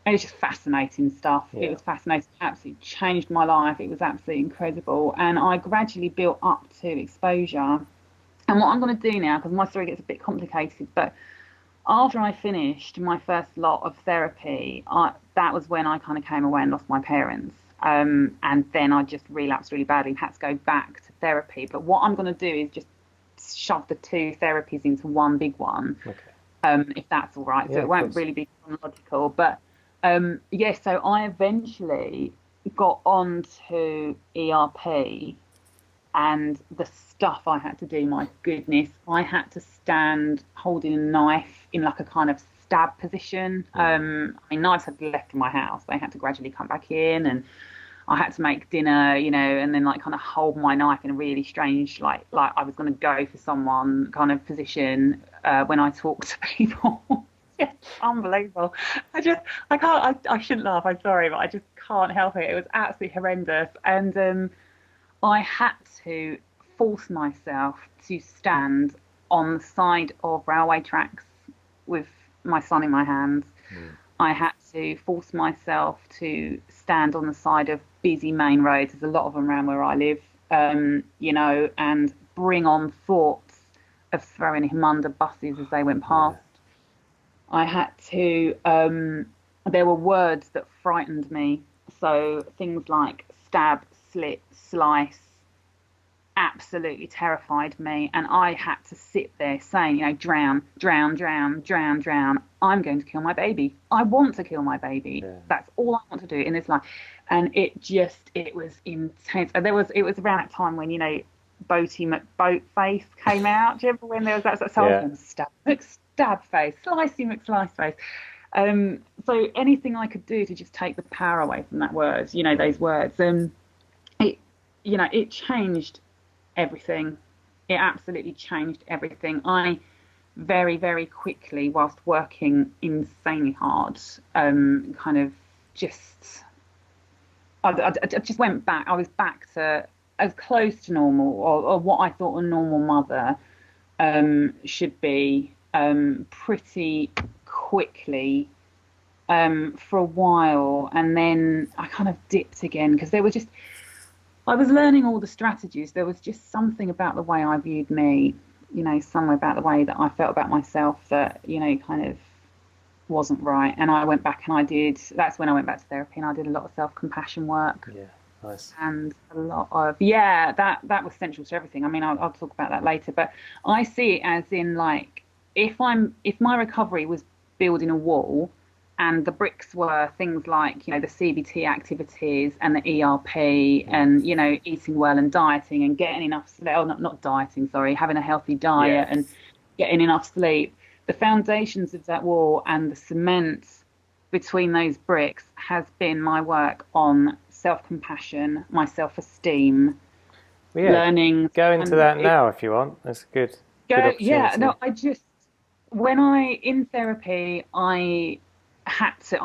it was just fascinating stuff. It was fascinating. It absolutely changed my life. It was absolutely incredible. And I gradually built up to exposure. And what I'm going to do now, because my story gets a bit complicated, but after I finished my first lot of therapy, that was when I kind of came away and lost my parents. And then I just relapsed really badly and had to go back to therapy. But what I'm going to do is just shove the two therapies into one big one, if that's all right. So it won't really be chronological. But so I eventually got onto ERP. And the stuff I had to do, my goodness, I had to stand holding a knife in like a kind of stab position. I mean, knives had left in my house. They had to gradually come back in, and I had to make dinner, you know, and then like kind of hold my knife in a really strange, like I was going to go for someone kind of position when I talk to people. It's unbelievable. I can't, I shouldn't laugh. I'm sorry, but I just can't help it. It was absolutely horrendous. And I had to force myself to stand on the side of railway tracks with my son in my hands. I had to force myself to stand on the side of busy main roads. There's a lot of them around where I live, you know, and bring on thoughts of throwing him under buses as they went past. I had to, there were words that frightened me. So things like stab, slit, slice absolutely terrified me, and I had to sit there saying, you know, drown, drown, drown, drown, drown. I'm going to kill my baby. I want to kill my baby. That's all I want to do in this life. And it was intense. And it was around that time when, you know, Boaty McBoatface came out. Do you remember when there was that song? Stab face, Slicey McSliceface. So anything I could do to just take the power away from that word, you know, those words, it changed everything. It absolutely changed everything. I very, very quickly, whilst working insanely hard, I just went back. I was back to as close to normal, or what I thought a normal mother should be, pretty quickly, for a while. And then I kind of dipped again, because I was learning all the strategies. There was just something about the way I viewed me, you know, somewhere about the way that I felt about myself that, you know, kind of wasn't right. And I went back and that's when I went back to therapy, and I did a lot of self-compassion work. Yeah, nice. And a lot of, that was central to everything. I mean, I'll talk about that later, but I see it as in, like, if my recovery was building a wall, and the bricks were things like, you know, the CBT activities and the ERP and, you know, eating well and dieting and getting enough sleep, not dieting, sorry, having a healthy diet and getting enough sleep. The foundations of that wall and the cement between those bricks has been my work on self-compassion, my self-esteem, learning. Go into that now if you want. That's a good opportunity. In therapy, I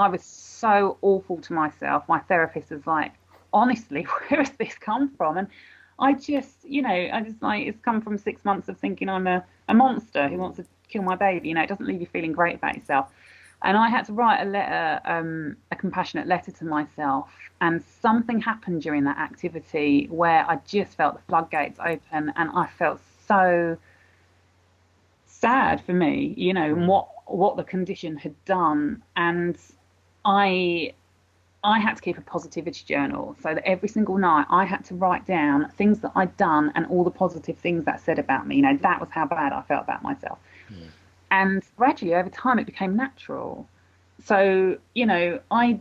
was so awful to myself. My therapist was like, honestly, where has this come from? And I just like, it's come from 6 months of thinking I'm a monster who wants to kill my baby. You know, it doesn't leave you feeling great about yourself. And I had to write a compassionate letter to myself. And something happened during that activity where I just felt the floodgates open, and I felt so sad for me, you know, and what the condition had done. And I had to keep a positivity journal, so that every single night I had to write down things that I'd done and all the positive things that said about me. You know, that was how bad I felt about myself. And gradually over time it became natural. So, I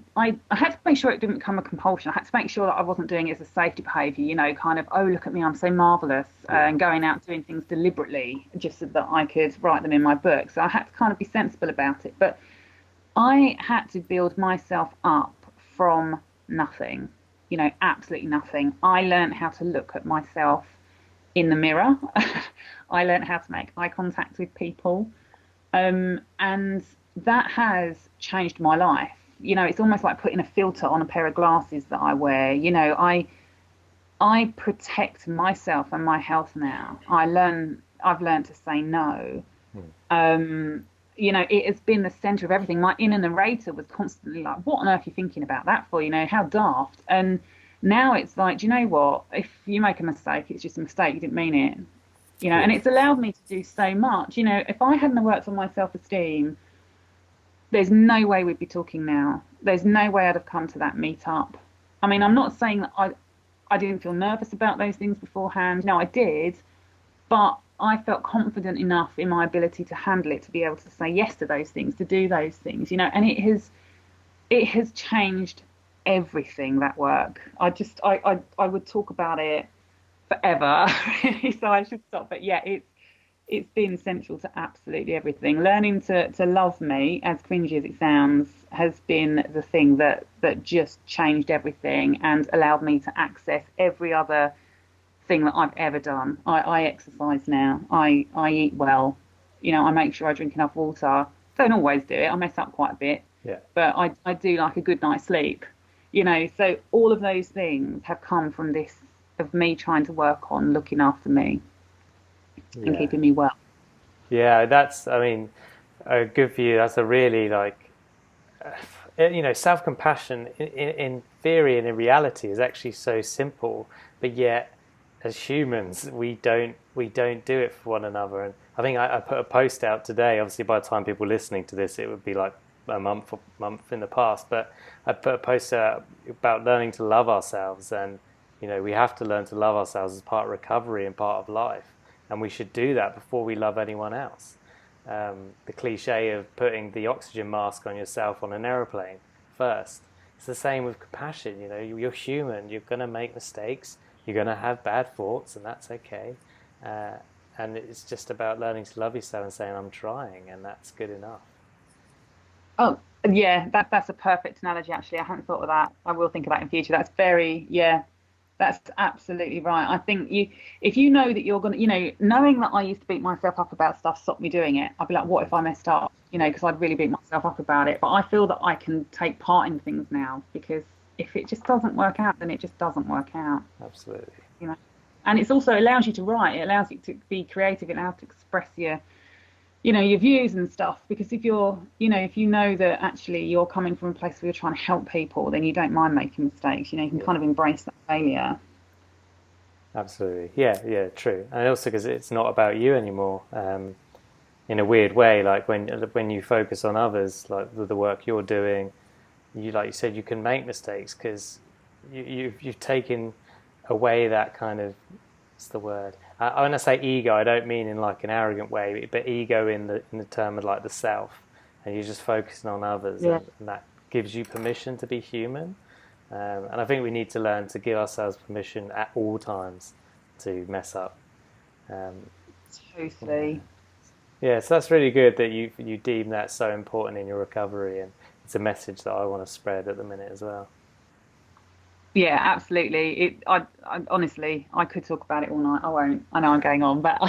had to make sure it didn't become a compulsion. I had to make sure that I wasn't doing it as a safety behaviour, kind of, oh, look at me, I'm so marvellous, and going out doing things deliberately just so that I could write them in my book. So I had to kind of be sensible about it. But I had to build myself up from nothing, absolutely nothing. I learned how to look at myself in the mirror. I learned how to make eye contact with people. And that has changed my life. It's almost like putting a filter on a pair of glasses that I wear. I protect myself and my health now. I've learned to say no. It has been the center of everything. My inner narrator was constantly like, what on earth are you thinking about that for? How daft. And now it's like, do you know what? If you make a mistake, it's just a mistake. You didn't mean it. And it's allowed me to do so much. If I hadn't worked on my self-esteem, there's no way we'd be talking now. There's no way I'd have come to that meetup. I mean, I'm not saying that I didn't feel nervous about those things beforehand. No, I did. But I felt confident enough in my ability to handle it, to be able to say yes to those things, to do those things, and it has changed everything, that work. I would talk about it forever, really, so I should stop. But yeah, it's been essential to absolutely everything. Learning to love me, as cringy as it sounds, has been the thing that just changed everything and allowed me to access every other thing that I've ever done. I exercise now. I eat well. I make sure I drink enough water. Don't always do it. I mess up quite a bit. Yeah. But I do like a good night's sleep. So all of those things have come from this, of me trying to work on looking after me and keeping me well. Yeah, that's, I mean, good for you. That's a really self-compassion in theory and in reality is actually so simple, but yet as humans we don't do it for one another. And I think I put a post out today. Obviously, by the time people listening to this, it would be like a month in the past. But I put a post out about learning to love ourselves, and we have to learn to love ourselves as part of recovery and part of life, and we should do that before we love anyone else. The cliche of putting the oxygen mask on yourself on an aeroplane first. It's the same with compassion. You're human. You're going to make mistakes. You're going to have bad thoughts, and that's okay. And it's just about learning to love yourself and saying, I'm trying, and that's good enough. Oh, yeah, that's a perfect analogy, actually. I hadn't thought of that. I will think of that in future. That's absolutely right. I think if you know that you're going to, knowing that I used to beat myself up about stuff stopped me doing it. I'd be like, what if I messed up? Because I'd really beat myself up about it. But I feel that I can take part in things now, because if it just doesn't work out, then it just doesn't work out. Absolutely. And it's also allows you to write. It allows you to be creative. It allows you to express your views and stuff. Because if if you know that actually you're coming from a place where you're trying to help people, then you don't mind making mistakes. You can kind of embrace that failure. Absolutely. Yeah, true. And also because it's not about you anymore. In a weird way, like when you focus on others, like the work you're doing, like you said, you can make mistakes because you've taken away that kind of, what's the word? When I say ego, I don't mean in like an arrogant way, but ego in the term of like the self, and you're just focusing on others, and that gives you permission to be human. And I think we need to learn to give ourselves permission at all times to mess up. Totally. Yeah, so that's really good that you deem that so important in your recovery, and it's a message that I want to spread at the minute as well. Yeah, absolutely. I honestly, I could talk about it all night. I won't. I know I'm going on, but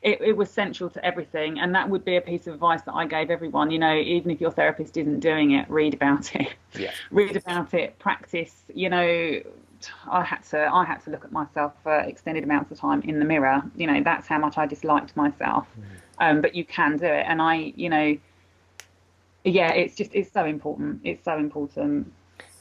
it was central to everything. And that would be a piece of advice that I gave everyone. Even if your therapist isn't doing it, read about it. Yeah. Read about it, practice. I had to look at myself for extended amounts of time in the mirror. That's how much I disliked myself. But you can do it. And it's so important. It's so important.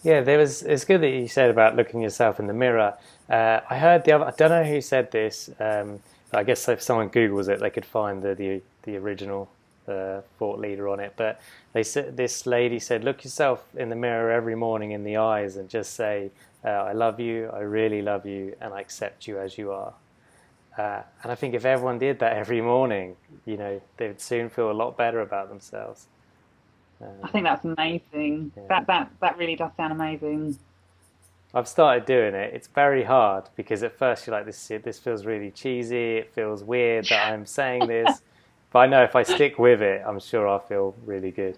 Yeah, it's good that you said about looking yourself in the mirror. I heard I don't know who said this. I guess if someone Googles it, they could find the original thought leader on it. But this lady said, look yourself in the mirror every morning in the eyes and just say, I love you, I really love you, and I accept you as you are. And I think if everyone did that every morning, they would soon feel a lot better about themselves. I think that's amazing. Yeah. That really does sound amazing. I've started doing it. It's very hard because at first you're like, this feels really cheesy. It feels weird that I'm saying this. But I know if I stick with it, I'm sure I'll feel really good.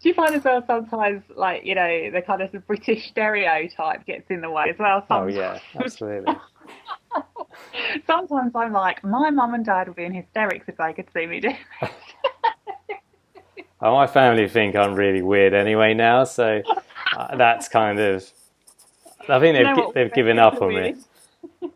Do you find as well sometimes, like, the kind of the British stereotype gets in the way as well? Oh, Sometimes, yeah, absolutely. sometimes I'm like, my mum and dad would be in hysterics if they could see me do this. My family think I'm really weird anyway now, so that's kind of. I think Do you know what? they've We're given super up on me. weird.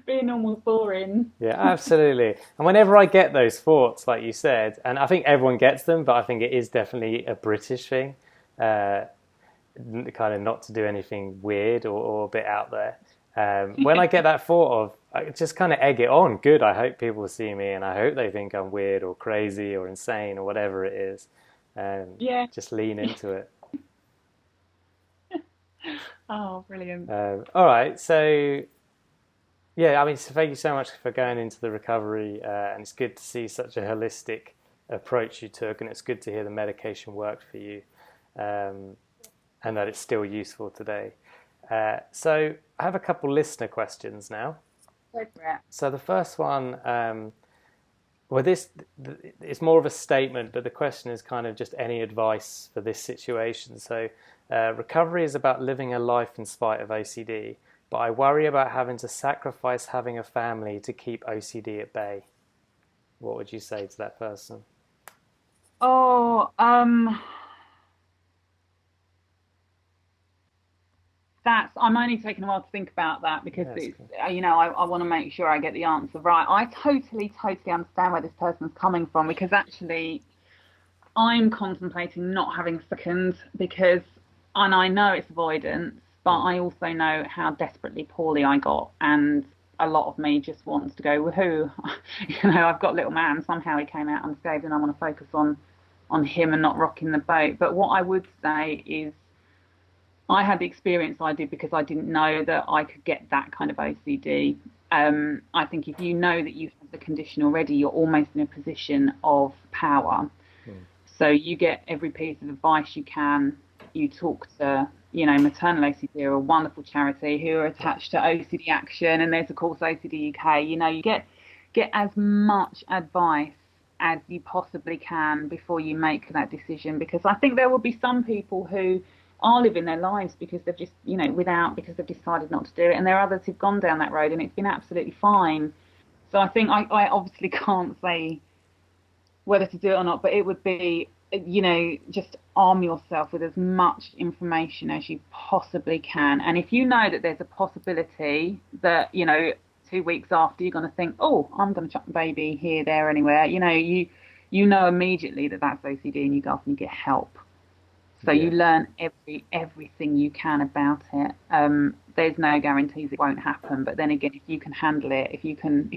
Being normal is boring. Yeah, absolutely. And whenever I get those thoughts, like you said, and I think everyone gets them, but I think it is definitely a British thing, kind of not to do anything weird or a bit out there. When I get that thought of, I just kind of egg it on. Good, I hope people see me and I hope they think I'm weird or crazy or insane or whatever it is. Yeah. Just lean into it. Oh, brilliant. All right, so yeah, I mean, so thank you so much for going into the recovery, and it's good to see such a holistic approach you took, and it's good to hear the medication worked for you, and that it's still useful today. So I have a couple listener questions now. Go for it. So the first one, well, it's more of a statement, but the question is kind of just any advice for this situation. So recovery is about living a life in spite of OCD, but I worry about having to sacrifice having a family to keep OCD at bay. What would you say to that person? Oh, I'm only taking a while to think about that because Yeah, it's, cool. I want to make sure I get the answer right. I totally understand where this person's coming from because actually I'm contemplating not having a second and I know it's avoidance, but I also know how desperately poorly I got, and a lot of me just wants to go, woohoo, I've got little man, somehow he came out unscathed, and I want to focus on him and not rocking the boat. But what I would say is I had the experience I did because I didn't know that I could get that kind of OCD. I think if you know that you have the condition already, you're almost in a position of power. So you get every piece of advice you can. You talk to, Maternal OCD are a wonderful charity who are attached to OCD Action, and there's of course OCD UK. You get as much advice as you possibly can before you make that decision, because I think there will be some people who are living their lives because they've just, because they've decided not to do it, and there are others who've gone down that road and it's been absolutely fine. So I think I obviously can't say whether to do it or not, but it would be, just arm yourself with as much information as you possibly can. And if you know that there's a possibility that, 2 weeks after you're going to think, oh, I'm going to chuck the baby here, there, anywhere, you know immediately that that's OCD, and you go off and you get help. So you learn everything you can about it. There's no guarantees it won't happen, but then again, if you can handle it, if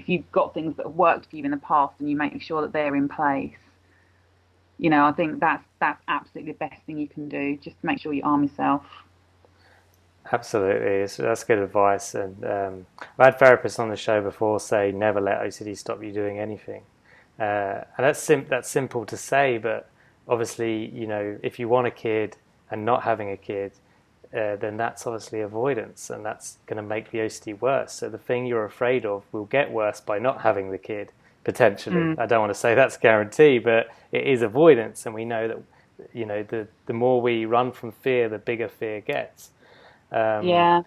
you've got things that have worked for you in the past and you make sure that they're in place, I think that's absolutely the best thing you can do. Just make sure you arm yourself. Absolutely, that's good advice. And I've had therapists on the show before say never let OCD stop you doing anything, and that's simple to say, but obviously, if you want a kid and not having a kid, then that's obviously avoidance, and that's going to make the OCD worse. So the thing you're afraid of will get worse by not having the kid, potentially. I don't want to say that's a guarantee, but it is avoidance, and we know that, the more we run from fear, the bigger fear gets. Yeah.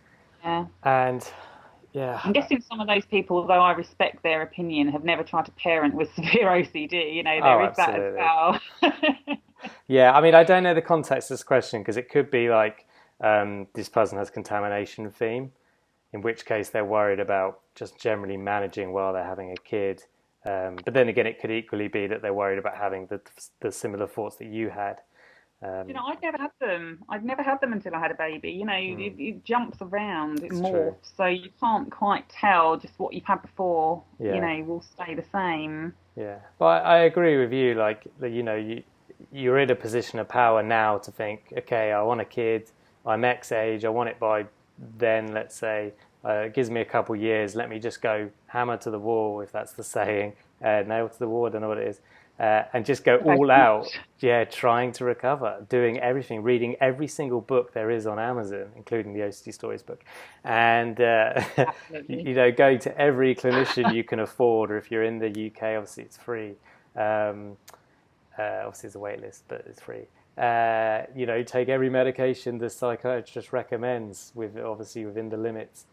And yeah, I'm guessing some of those people, although I respect their opinion, have never tried to parent with severe OCD. There is absolutely. that as well. Yeah, I mean, I don't know the context of this question because it could be like this person has contamination theme, in which case they're worried about just generally managing while they're having a kid. But then again, it could equally be that they're worried about having the similar thoughts that you had. I'd never had them. I'd never had them until I had a baby. It jumps around, it morphs, true. so you can't quite tell just what you've had before. Yeah. Will stay the same. Yeah, but I agree with you. Like, you're in a position of power now to think, okay, I want a kid. I'm X age. I want it by then, let's say. It gives me a couple years. Let me just go hammer to the wall, if that's the saying, nail to the wall, I don't know what it is, and just go all out, trying to recover, doing everything, reading every single book there is on Amazon, including the OCD Stories book, and going to every clinician you can afford, or if you're in the UK, obviously it's free. Obviously it's a wait list, but it's free. Take every medication the psychiatrist recommends, obviously within the limits.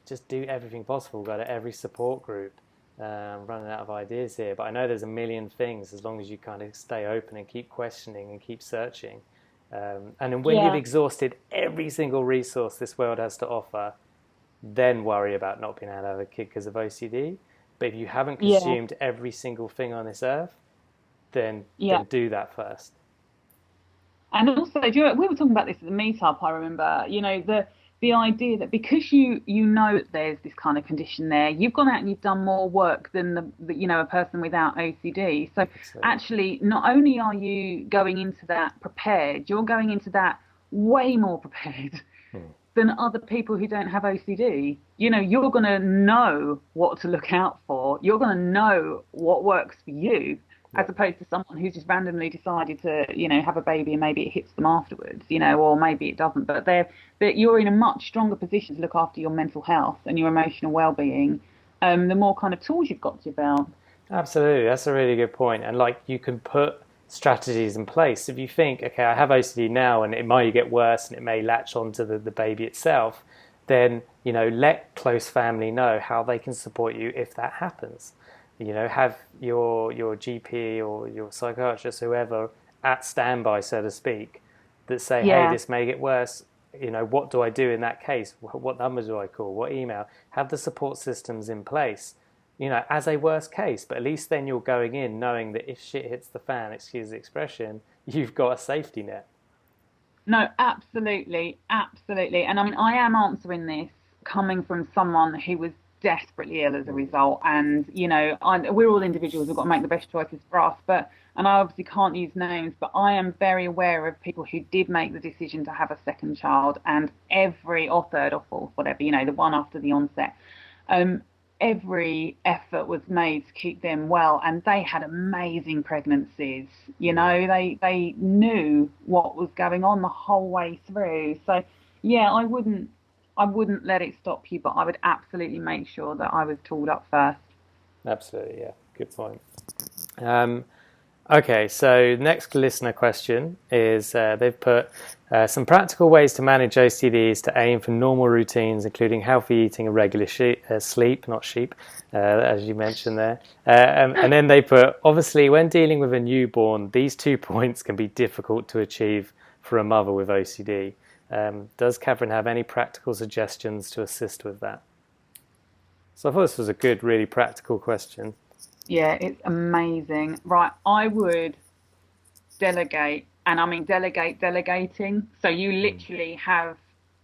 Just do everything possible. Go to every support group. I'm running out of ideas here, but I know there's a million things as long as you kind of stay open and keep questioning and keep searching. And then when you've exhausted every single resource this world has to offer, then worry about not being able to have a kid because of OCD. But if you haven't consumed every single thing on this earth, then do that first. And also, we were talking about this at the meetup, I remember, the idea that because you know that there's this kind of condition there, you've gone out and you've done more work than a person without OCD. So actually, not only are you going into that prepared, you're going into that way more prepared than other people who don't have OCD. You're going to know what to look out for. You're going to know what works for you. As opposed to someone who's just randomly decided to, have a baby and maybe it hits them afterwards, or maybe it doesn't. But you're in a much stronger position to look after your mental health and your emotional well-being, the more kind of tools you've got to your belt. Absolutely, that's a really good point. And you can put strategies in place. If you think, okay, I have OCD now and it might get worse and it may latch onto the baby itself, then, let close family know how they can support you if that happens. Have your GP or your psychiatrist, whoever, at standby, so to speak, that say, hey, this may get worse. What do I do in that case? What numbers do I call? What email? Have the support systems in place, as a worst case. But at least then you're going in knowing that if shit hits the fan, excuse the expression, you've got a safety net. No, absolutely. Absolutely. And I mean, I am answering this coming from someone who was desperately ill as a result, and we're all individuals, we've got to make the best choices for us, and I obviously can't use names, but I am very aware of people who did make the decision to have a second child, and or third or fourth, whatever, the one after the onset, every effort was made to keep them well, and they had amazing pregnancies. They knew what was going on the whole way through. So I wouldn't let it stop you, but I would absolutely make sure that I was tooled up first. Absolutely, yeah. Good point. Okay, so next listener question is they've put some practical ways to manage OCDs to aim for normal routines, including healthy eating and regular sleep, not sheep, as you mentioned there. And then they put, obviously, when dealing with a newborn, these 2 points can be difficult to achieve for a mother with OCD. Does Catherine have any practical suggestions to assist with that? So I thought this was a good, really practical question. Yeah, it's amazing. Right, I would delegate, and I mean delegating. So you literally have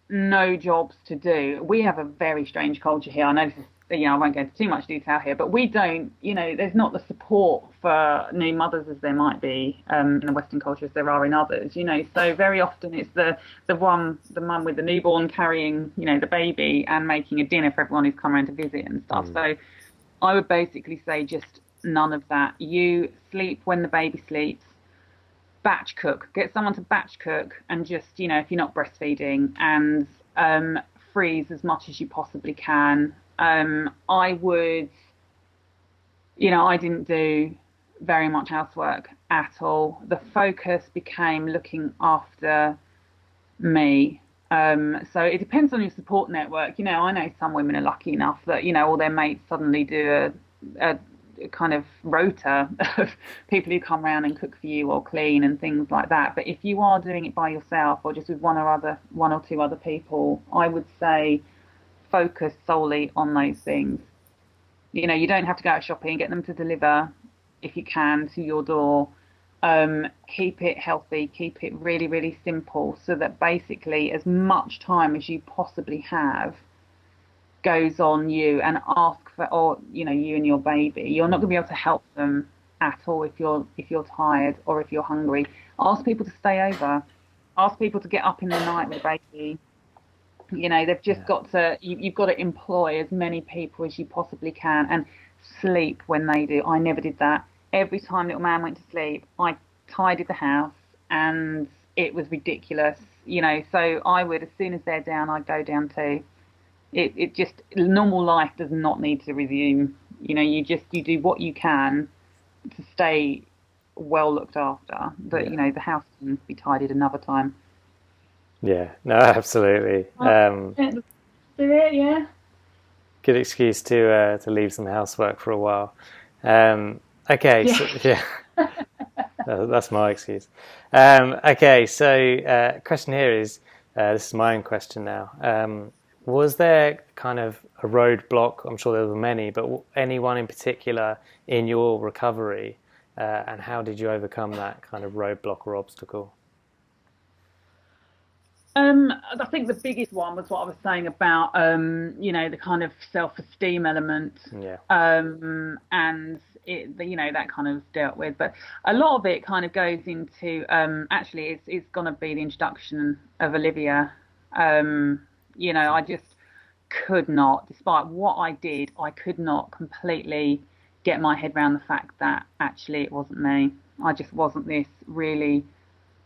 no jobs to do. We have a very strange culture here. I know this is, I won't go into too much detail here, but we don't, there's not the support for new mothers as there might be in the Western culture as there are in others, so very often it's the mum with the newborn carrying, the baby and making a dinner for everyone who's come around to visit and stuff. So I would basically say just none of that. You sleep when the baby sleeps. Batch cook. Get someone to batch cook, and just, if you're not breastfeeding, and freeze as much as you possibly can. I would, I didn't do very much housework at all. The focus became looking after me. So it depends on your support network. I know some women are lucky enough that, all their mates suddenly do a kind of rota of people who come around and cook for you or clean and things like that. But if you are doing it by yourself or just with one or two other people, I would say focus solely on those things. You don't have to go out shopping, get them to deliver if you can to your door. Keep it healthy, keep it really, really simple, so that basically as much time as you possibly have goes on you, and ask for, or you and your baby. You're not going to be able to help them at all if you're tired or if you're hungry. Ask people to stay over. Ask people to get up in the night with the baby. You know, they've just got to, you've got to employ as many people as you possibly can and sleep when they do. I never did that. Every time little man went to sleep, I tidied the house, and it was ridiculous, you know. So I would, as soon as they're down, I'd go down too. It just, normal life does not need to resume. You know, you do what you can to stay well looked after, but you know, the house can be tidied another time. Yeah, no, absolutely. Do it, yeah. Good excuse to leave some housework for a while. Okay, Yeah. so yeah, that's my excuse. Okay, so question here is, this is my own question now. Was there kind of a roadblock? I'm sure there were many, but anyone in particular in your recovery, and how did you overcome that kind of roadblock or obstacle? I think the biggest one was what I was saying about, you know, the kind of self-esteem element, Yeah. and you know, that kind of dealt with. But a lot of it kind of goes into, actually, it's going to be the introduction of Olivia. You know, I just could not, despite what I did, I could not completely get my head around the fact that actually it wasn't me. I just wasn't this really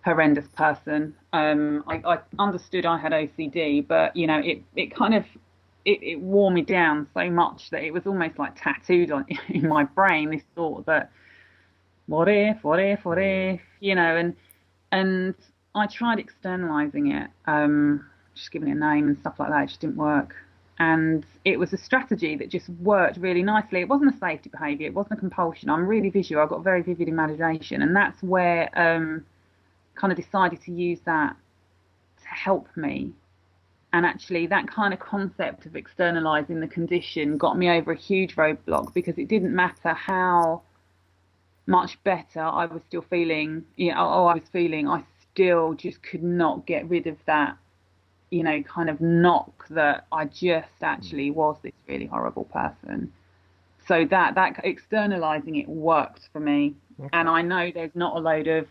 horrendous person. I understood I had OCD, but you know, it kind of it wore me down so much that it was almost like tattooed on in my brain. This thought that what if, you know, and I tried externalizing it, just giving it a name and stuff like that. It just didn't work. And it was a strategy that just worked really nicely. It wasn't a safety behaviour. It wasn't a compulsion. I'm really visual. I've got very vivid imagination, and that's where kind of decided to use that to help me. And actually, that kind of concept of externalizing the condition got me over a huge roadblock, because it didn't matter how much better I was still feeling, you know, I was feeling, I still just could not get rid of that, you know, kind of knock that I just actually was this really horrible person. So that externalizing it worked for me. Okay. And I know there's not a load of,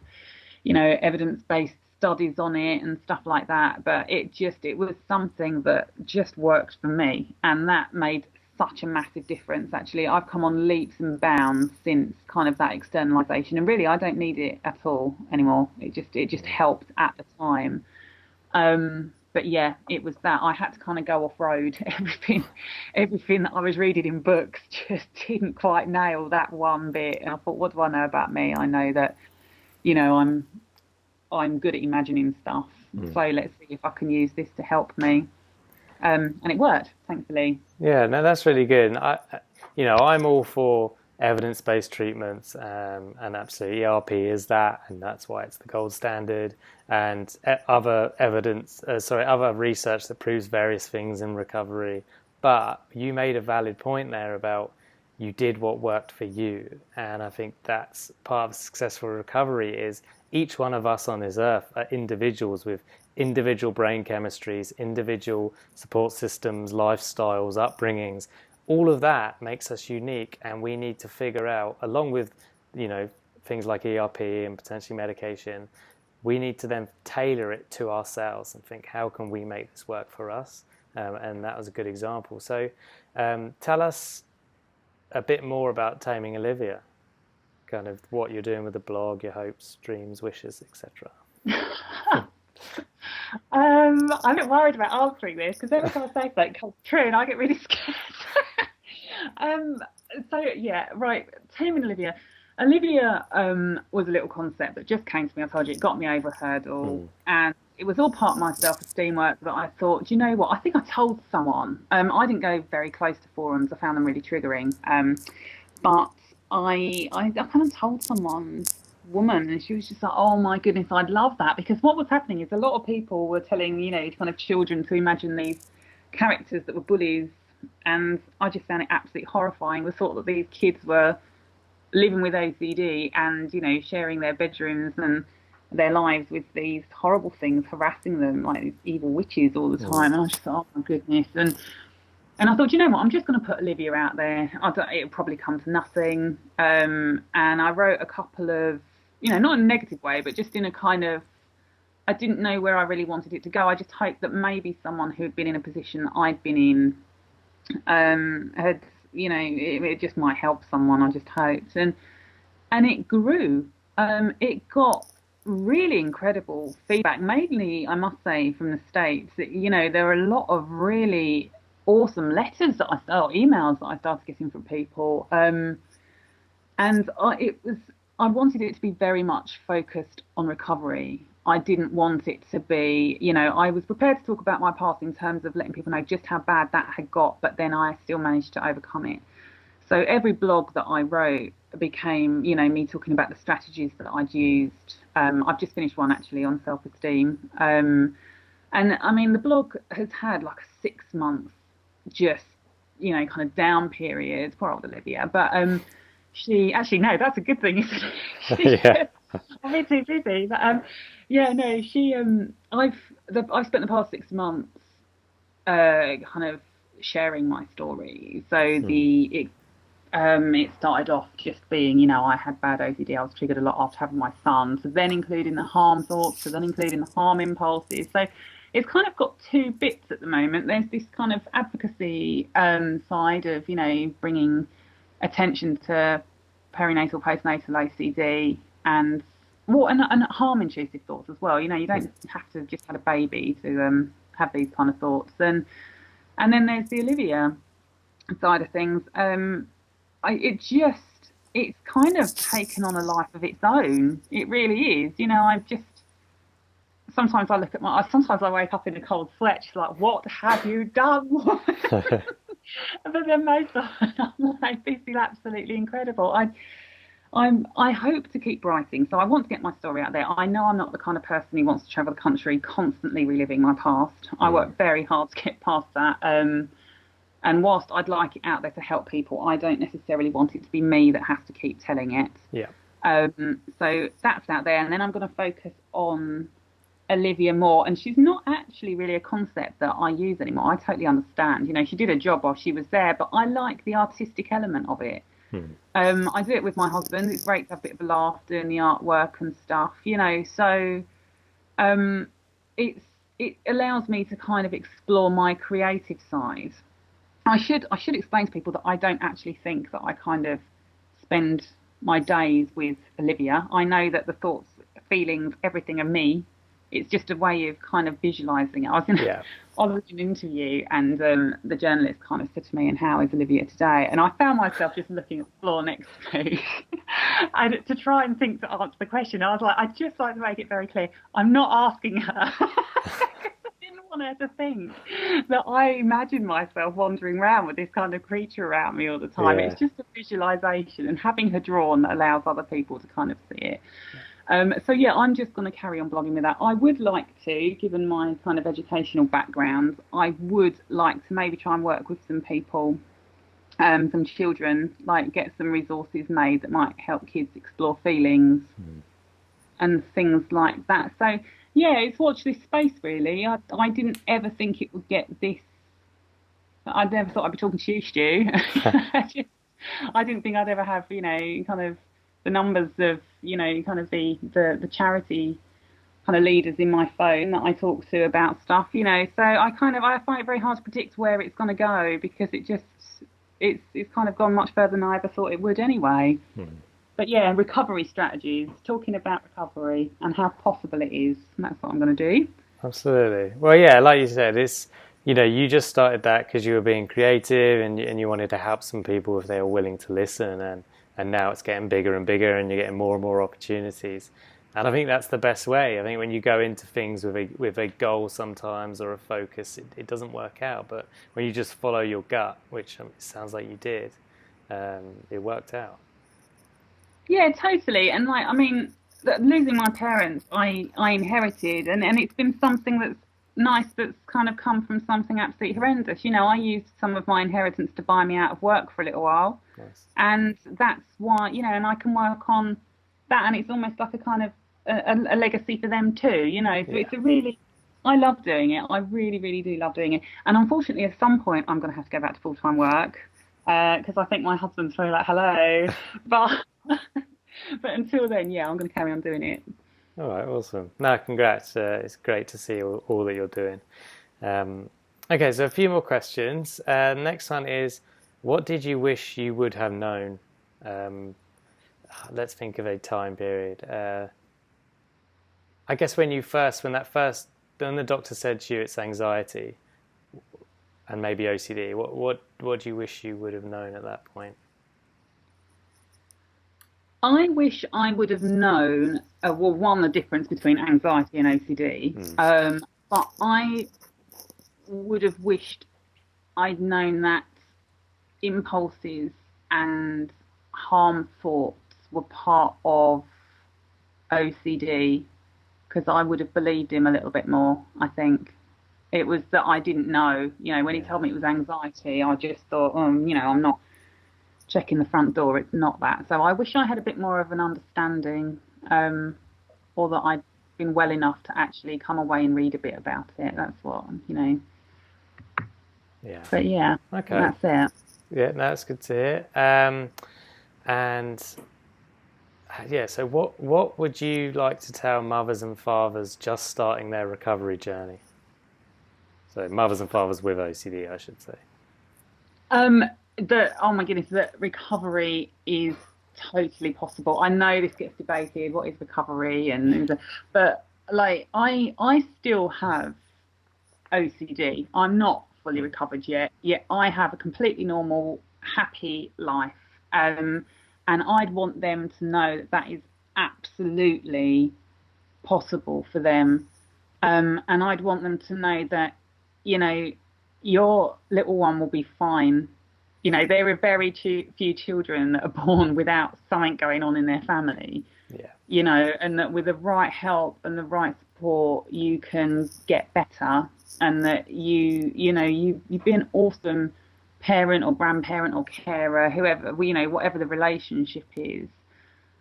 you know, evidence-based studies on it and stuff like that, but it was something that just worked for me, and that made such a massive difference. Actually, I've come on leaps and bounds since kind of that externalization, and really I don't need it at all anymore. It just helped at the time. But yeah, it was that I had to kind of go off road. Everything that I was reading in books just didn't quite nail that one bit, and I thought, what do I know about me? I know that, you know, I'm good at imagining stuff. So let's see if I can use this to help me. And it worked, thankfully. Yeah, no, that's really good. You know, I'm all for evidence-based treatments, and absolutely ERP is that, and that's why it's the gold standard. And other other research that proves various things in recovery. But you made a valid point there about you did what worked for you, and I think that's part of successful recovery. Is each one of us on this earth are individuals with individual brain chemistries, individual support systems, lifestyles, upbringings. All of that makes us unique, and we need to figure out, along with, you know, things like ERP and potentially medication, we need to then tailor it to ourselves and think, how can we make this work for us? And that was a good example. So tell us a bit more about Taming Olivia, kind of what you're doing with the blog, your hopes, dreams, wishes, etc. I'm a bit worried about answering this, because every time I say something comes true and I get really scared. So yeah, right. Taming Olivia. Olivia was a little concept that just came to me. I told you, it got me over a hurdle, and it was all part of my self-esteem work that I thought, do you know what? I think I told someone. I didn't go very close to forums. I found them really triggering. But I kind of told someone, woman, and she was just like, oh my goodness, I'd love that. Because what was happening is a lot of people were telling, you know, kind of children to imagine these characters that were bullies, and I just found it absolutely horrifying, the thought that these kids were living with OCD and, you know, sharing their bedrooms and their lives with these horrible things harassing them, like these evil witches all the time. And I just thought, oh my goodness. And I thought, you know what, I'm just going to put Olivia out there. It'll probably come to nothing. And I wrote a couple of, you know, not in a negative way, but just in a kind of I didn't know where I really wanted it to go. I just hoped that maybe someone who had been in a position that I'd been in had, it just might help someone. I just hoped, and it grew. It got really incredible feedback, mainly, I must say, from the States. There were a lot of really awesome letters or emails that I started getting from people. And I wanted it to be very much focused on recovery. I didn't want it to be, I was prepared to talk about my past in terms of letting people know just how bad that had got, but then I still managed to overcome it. So every blog that I wrote became, me talking about the strategies that I'd used. I've just finished one actually on self-esteem. And I mean, the blog has had like a 6 month just, kind of down period. Poor old Olivia. But she actually, no, that's a good thing, isn't it? Yeah. I'm a bit too busy. But yeah, no, I've spent the past 6 months kind of sharing my story. So it started off just being, I had bad OCD. I was triggered a lot after having my son. So then including the harm thoughts, so then including the harm impulses. So it's kind of got two bits at the moment. There's this kind of advocacy side of, bringing attention to perinatal, postnatal OCD and harm intrusive thoughts as well. You don't have to just have a baby to have these kind of thoughts. And then there's the Olivia side of things. It's kind of taken on a life of its own. It really is. Sometimes I wake up in a cold sweat, just like, what have you done? But then most of the time, I'm like, this is absolutely incredible. I hope to keep writing, so I want to get my story out there. I know I'm not the kind of person who wants to travel the country constantly reliving my past. I work very hard to get past that. And whilst I'd like it out there to help people, I don't necessarily want it to be me that has to keep telling it. Yeah. So that's out there, and then I'm going to focus on Olivia more. And she's not actually really a concept that I use anymore. I totally understand. She did a job while she was there, but I like the artistic element of it. I do it with my husband. It's great to have a bit of a laugh doing the artwork and stuff, So it allows me to kind of explore my creative side. I should explain to people that I don't actually think that I kind of spend my days with Olivia. I know that the thoughts, feelings, everything are me. It's just a way of kind of visualising it. I was in an interview, and the journalist kind of said to me, "And how is Olivia today?" And I found myself just looking at the floor next to me, and to try and think to answer the question. I was like, I'd just like to make it very clear, I'm not asking her. Want her to think that I imagine myself wandering around with this kind of creature around me all the time. It's just a visualization, and having her drawn allows other people to kind of see it. So yeah, I'm just going to carry on blogging with that. I would like to, given my kind of educational background, I would like to maybe try and work with some people, some children, like get some resources made that might help kids explore feelings and things like that. So yeah, it's watch this space really. I didn't ever think it would get this. I never thought I'd be talking to you, Stu. I didn't think I'd ever have, kind of the numbers of, kind of the charity kind of leaders in my phone that I talk to about stuff, So I find it very hard to predict where it's going to go, because it's kind of gone much further than I ever thought it would anyway. But yeah, recovery strategies, talking about recovery and how possible it is. That's what I'm going to do. Absolutely. Well, yeah, like you said, it's, you just started that because you were being creative and you wanted to help some people if they were willing to listen. And now it's getting bigger and bigger and you're getting more and more opportunities. And I think that's the best way. I think when you go into things with a goal sometimes or a focus, it doesn't work out. But when you just follow your gut, which it sounds like you did, it worked out. Yeah, totally. And losing my parents, I inherited, and it's been something that's nice, that's kind of come from something absolutely horrendous. I used some of my inheritance to buy me out of work for a little while. Nice. And that's why, and I can work on that, and it's almost like a kind of a legacy for them too, So it's I love doing it. I really, really do love doing it. And unfortunately, at some point, I'm going to have to go back to full-time work, because I think my husband's probably like, hello. But until then, yeah, I'm going to carry on doing it. All right, awesome. No, congrats. It's great to see all that you're doing. Okay, so a few more questions. Next one is, what did you wish you would have known? Um, let's think of a time period. I guess when the doctor said to you it's anxiety and maybe OCD, what do you wish you would have known at that point? I wish I would have known, well, one, the difference between anxiety and OCD, Mm, but I would have wished I'd known that impulses and harm thoughts were part of OCD, because I would have believed him a little bit more, I think. It was that I didn't know. When he yeah, told me it was anxiety, I just thought, I'm not checking the front door. It's not that. So I wish I had a bit more of an understanding, or that I'd been well enough to actually come away and read a bit about it. That's what. yeah. But yeah, Okay. that's it. Yeah, no, that's good to hear. And yeah, so what would you like to tell mothers and fathers just starting their recovery journey? So mothers and fathers with OCD, I should say. Oh my goodness, that recovery is totally possible. I know this gets debated. What is recovery? But like, I still have OCD. I'm not fully Mm, recovered yet. Yet I have a completely normal, happy life. And I'd want them to know that that is absolutely possible for them. And I'd want them to know that, you know, your little one will be fine. There are very few children that are born without something going on in their family, yeah, and that with the right help and the right support, you can get better, and that you be an awesome parent or grandparent or carer, whoever, whatever the relationship is,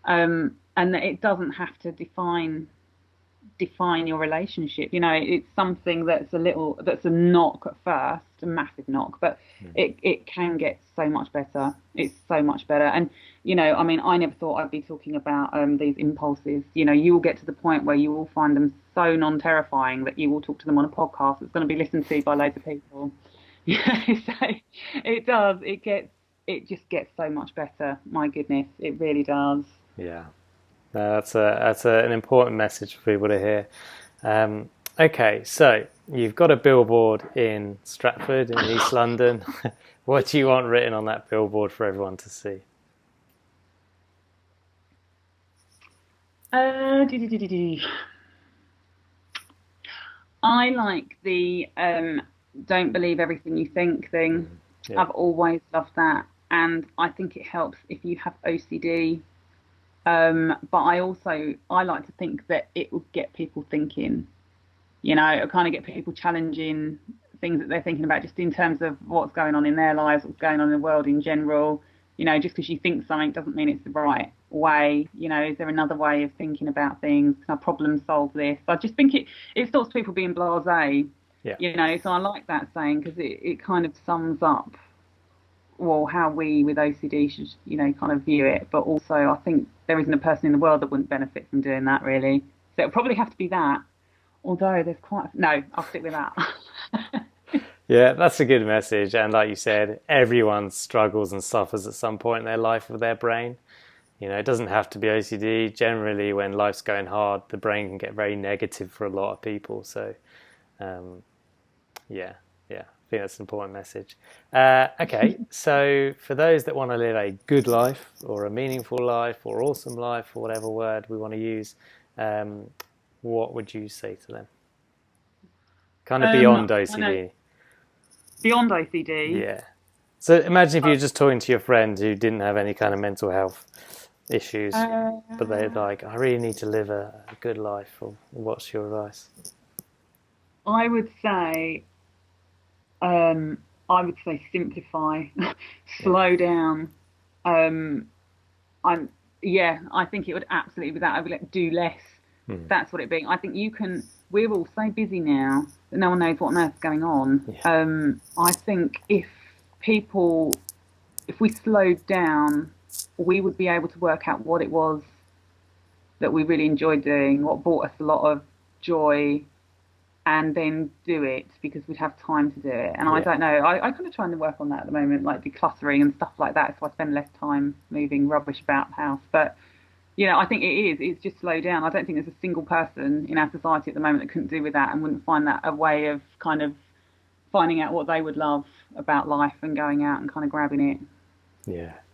and that it doesn't have to define your relationship. It's something that's a knock at first, a massive knock, but mm, it can get so much better. It's so much better. And I mean, I never thought I'd be talking about these impulses. You will get to the point where you will find them so non-terrifying that you will talk to them on a podcast that's going to be listened to by loads of people. So it does. It just gets so much better. My goodness, it really does. yeah. No, an important message for people to hear. Okay, so you've got a billboard in Stratford in East London. What do you want written on that billboard for everyone to see? I like the don't believe everything you think thing. Mm, yeah. I've always loved that. And I think it helps if you have OCD. But I like to think that it would get people thinking, it'll kind of get people challenging things that they're thinking about, just in terms of what's going on in their lives, what's going on in the world in general. Just because you think something doesn't mean it's the right way. Is there another way of thinking about things? Can I problem solve this? I just think it stops people being blasé. Yeah. So I like that saying, because it kind of sums up, well, how we with OCD should, kind of view it. But also, I think there isn't a person in the world that wouldn't benefit from doing that, really. So it'll probably have to be that. Although there's no, I'll stick with that. Yeah, that's a good message. And like you said, everyone struggles and suffers at some point in their life with their brain. It doesn't have to be OCD. Generally, when life's going hard, the brain can get very negative for a lot of people. So, yeah, I think that's an important message. Okay, so for those that want to live a good life or a meaningful life or awesome life or whatever word we want to use, what would you say to them? Kind of beyond OCD. Beyond OCD. Yeah. So imagine if you're just talking to your friend who didn't have any kind of mental health issues, but they're like, I really need to live a good life. Or what's your advice? I would say, simplify, slow down. I think it would absolutely be that. I would do less. That's what it being. I think we're all so busy now that no one knows what on earth's going on. Yeah. I think if we slowed down, we would be able to work out what it was that we really enjoy doing, what brought us a lot of joy, and then do it because we'd have time to do it. And I don't know, I kind of trying to work on that at the moment, like decluttering and stuff like that, so I spend less time moving rubbish about the house. But I think it's just slow down. I don't think there's a single person in our society at the moment that couldn't do with that and wouldn't find that a way of kind of finding out what they would love about life and going out and kind of grabbing it.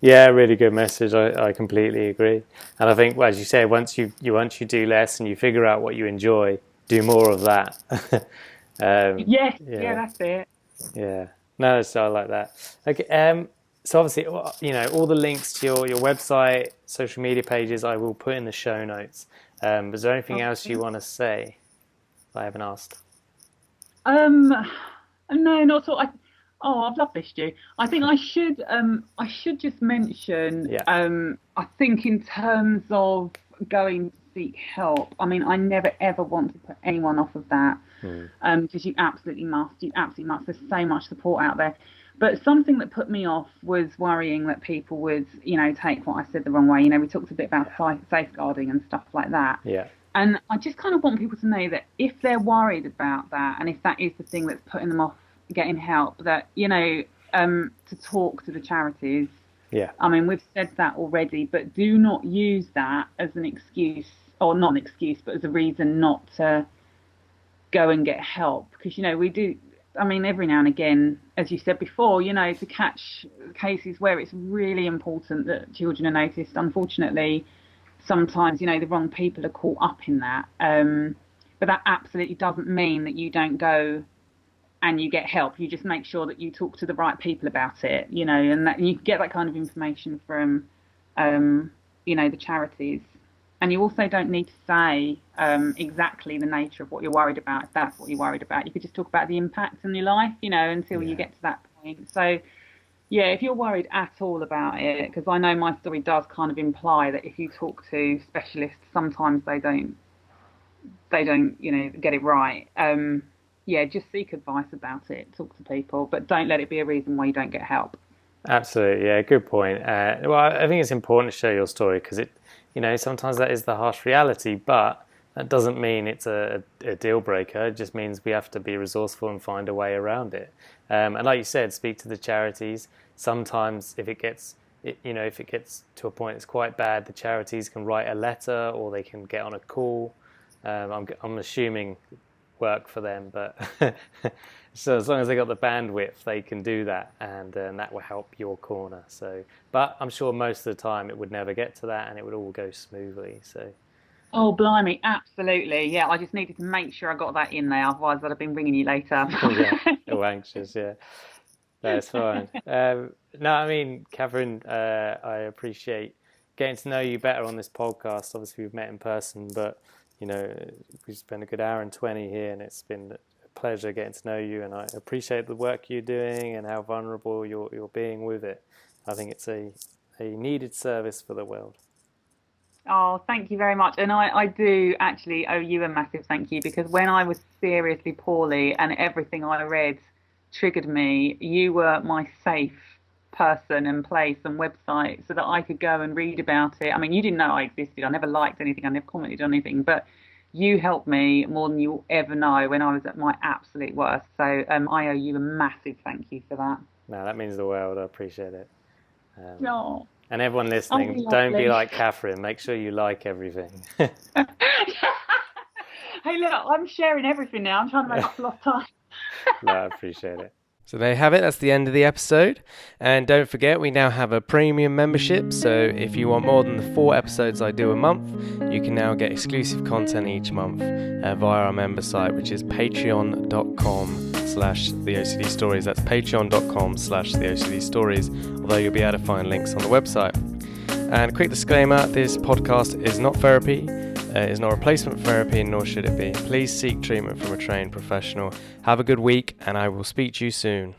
Yeah, really good message. I completely agree. And I think, well, as you say, once you do less and you figure out what you enjoy, do more of that. Yes, that's it. Yeah, no, so I like that. Okay, so obviously, all the links to your website, social media pages, I will put in the show notes. Is there anything else you want to say that I haven't asked? No, not at all. I've loved this, Stu. I think I should just mention. I think in terms of going to seek help, I mean, I never ever want to put anyone off of that, because you absolutely must. There's so much support out there. But something that put me off was worrying that people would, take what I said the wrong way. We talked a bit about safeguarding and stuff like that. Yeah. And I just kind of want people to know that if they're worried about that, and if that is the thing that's putting them off getting help, that, to talk to the charities. Yeah. I mean, we've said that already, but do not use that as an excuse, or not an excuse, but as a reason not to go and get help. Because, we do, I mean, every now and again, as you said before, to catch cases where it's really important that children are noticed. Unfortunately, sometimes, the wrong people are caught up in that. But that absolutely doesn't mean that you don't go and you get help. You just make sure that you talk to the right people about it, and that you get that kind of information from, the charities. And you also don't need to say exactly the nature of what you're worried about. If that's what you're worried about, you could just talk about the impact on your life, until you get to that point. So, if you're worried at all about it, because I know my story does kind of imply that if you talk to specialists, sometimes they don't, get it right. Just seek advice about it, talk to people, but don't let it be a reason why you don't get help. Absolutely, yeah, good point. Well, I think it's important to share your story because it, sometimes that is the harsh reality, but that doesn't mean it's a deal breaker. It just means we have to be resourceful and find a way around it. And like you said, speak to the charities. Sometimes if it gets to a point it's quite bad, the charities can write a letter or they can get on a call. I'm assuming work for them, but so as long as they got the bandwidth, they can do that, and that will help your corner. So, but I'm sure most of the time it would never get to that, and it would all go smoothly. So. Oh, blimey, absolutely. Yeah, I just needed to make sure I got that in there, otherwise I'd have been ringing you later. All anxious, yeah. That's fine. No, I mean, Catherine, I appreciate getting to know you better on this podcast. Obviously, we've met in person, but we spent a good hour and 20 here, and it's been a pleasure getting to know you, and I appreciate the work you're doing and how vulnerable you're being with it. I think it's a needed service for the world. Oh, thank you very much. And I do actually owe you a massive thank you, because when I was seriously poorly and everything I read triggered me, you were my safe person and place and website so that I could go and read about it. I mean, you didn't know I existed. I never liked anything. I never commented on anything. But you helped me more than you'll ever know when I was at my absolute worst. So I owe you a massive thank you for that. No, that means the world. I appreciate it. Oh. And everyone listening, don't be like Catherine. Make sure you like everything. Hey, look, I'm sharing everything now. I'm trying to make up for lost time. No, I appreciate it. So there you have it. That's the end of the episode. And don't forget, we now have a premium membership. So if you want more than the 4 episodes I do a month, you can now get exclusive content each month via our member site, which is patreon.com/the-OCD Stories. That's patreon.com/the-OCD Stories, although you'll be able to find links on the website. And a quick disclaimer, this podcast is not therapy. It is not a replacement for therapy, nor should it be. Please seek treatment from a trained professional. Have a good week, and I will speak to you soon.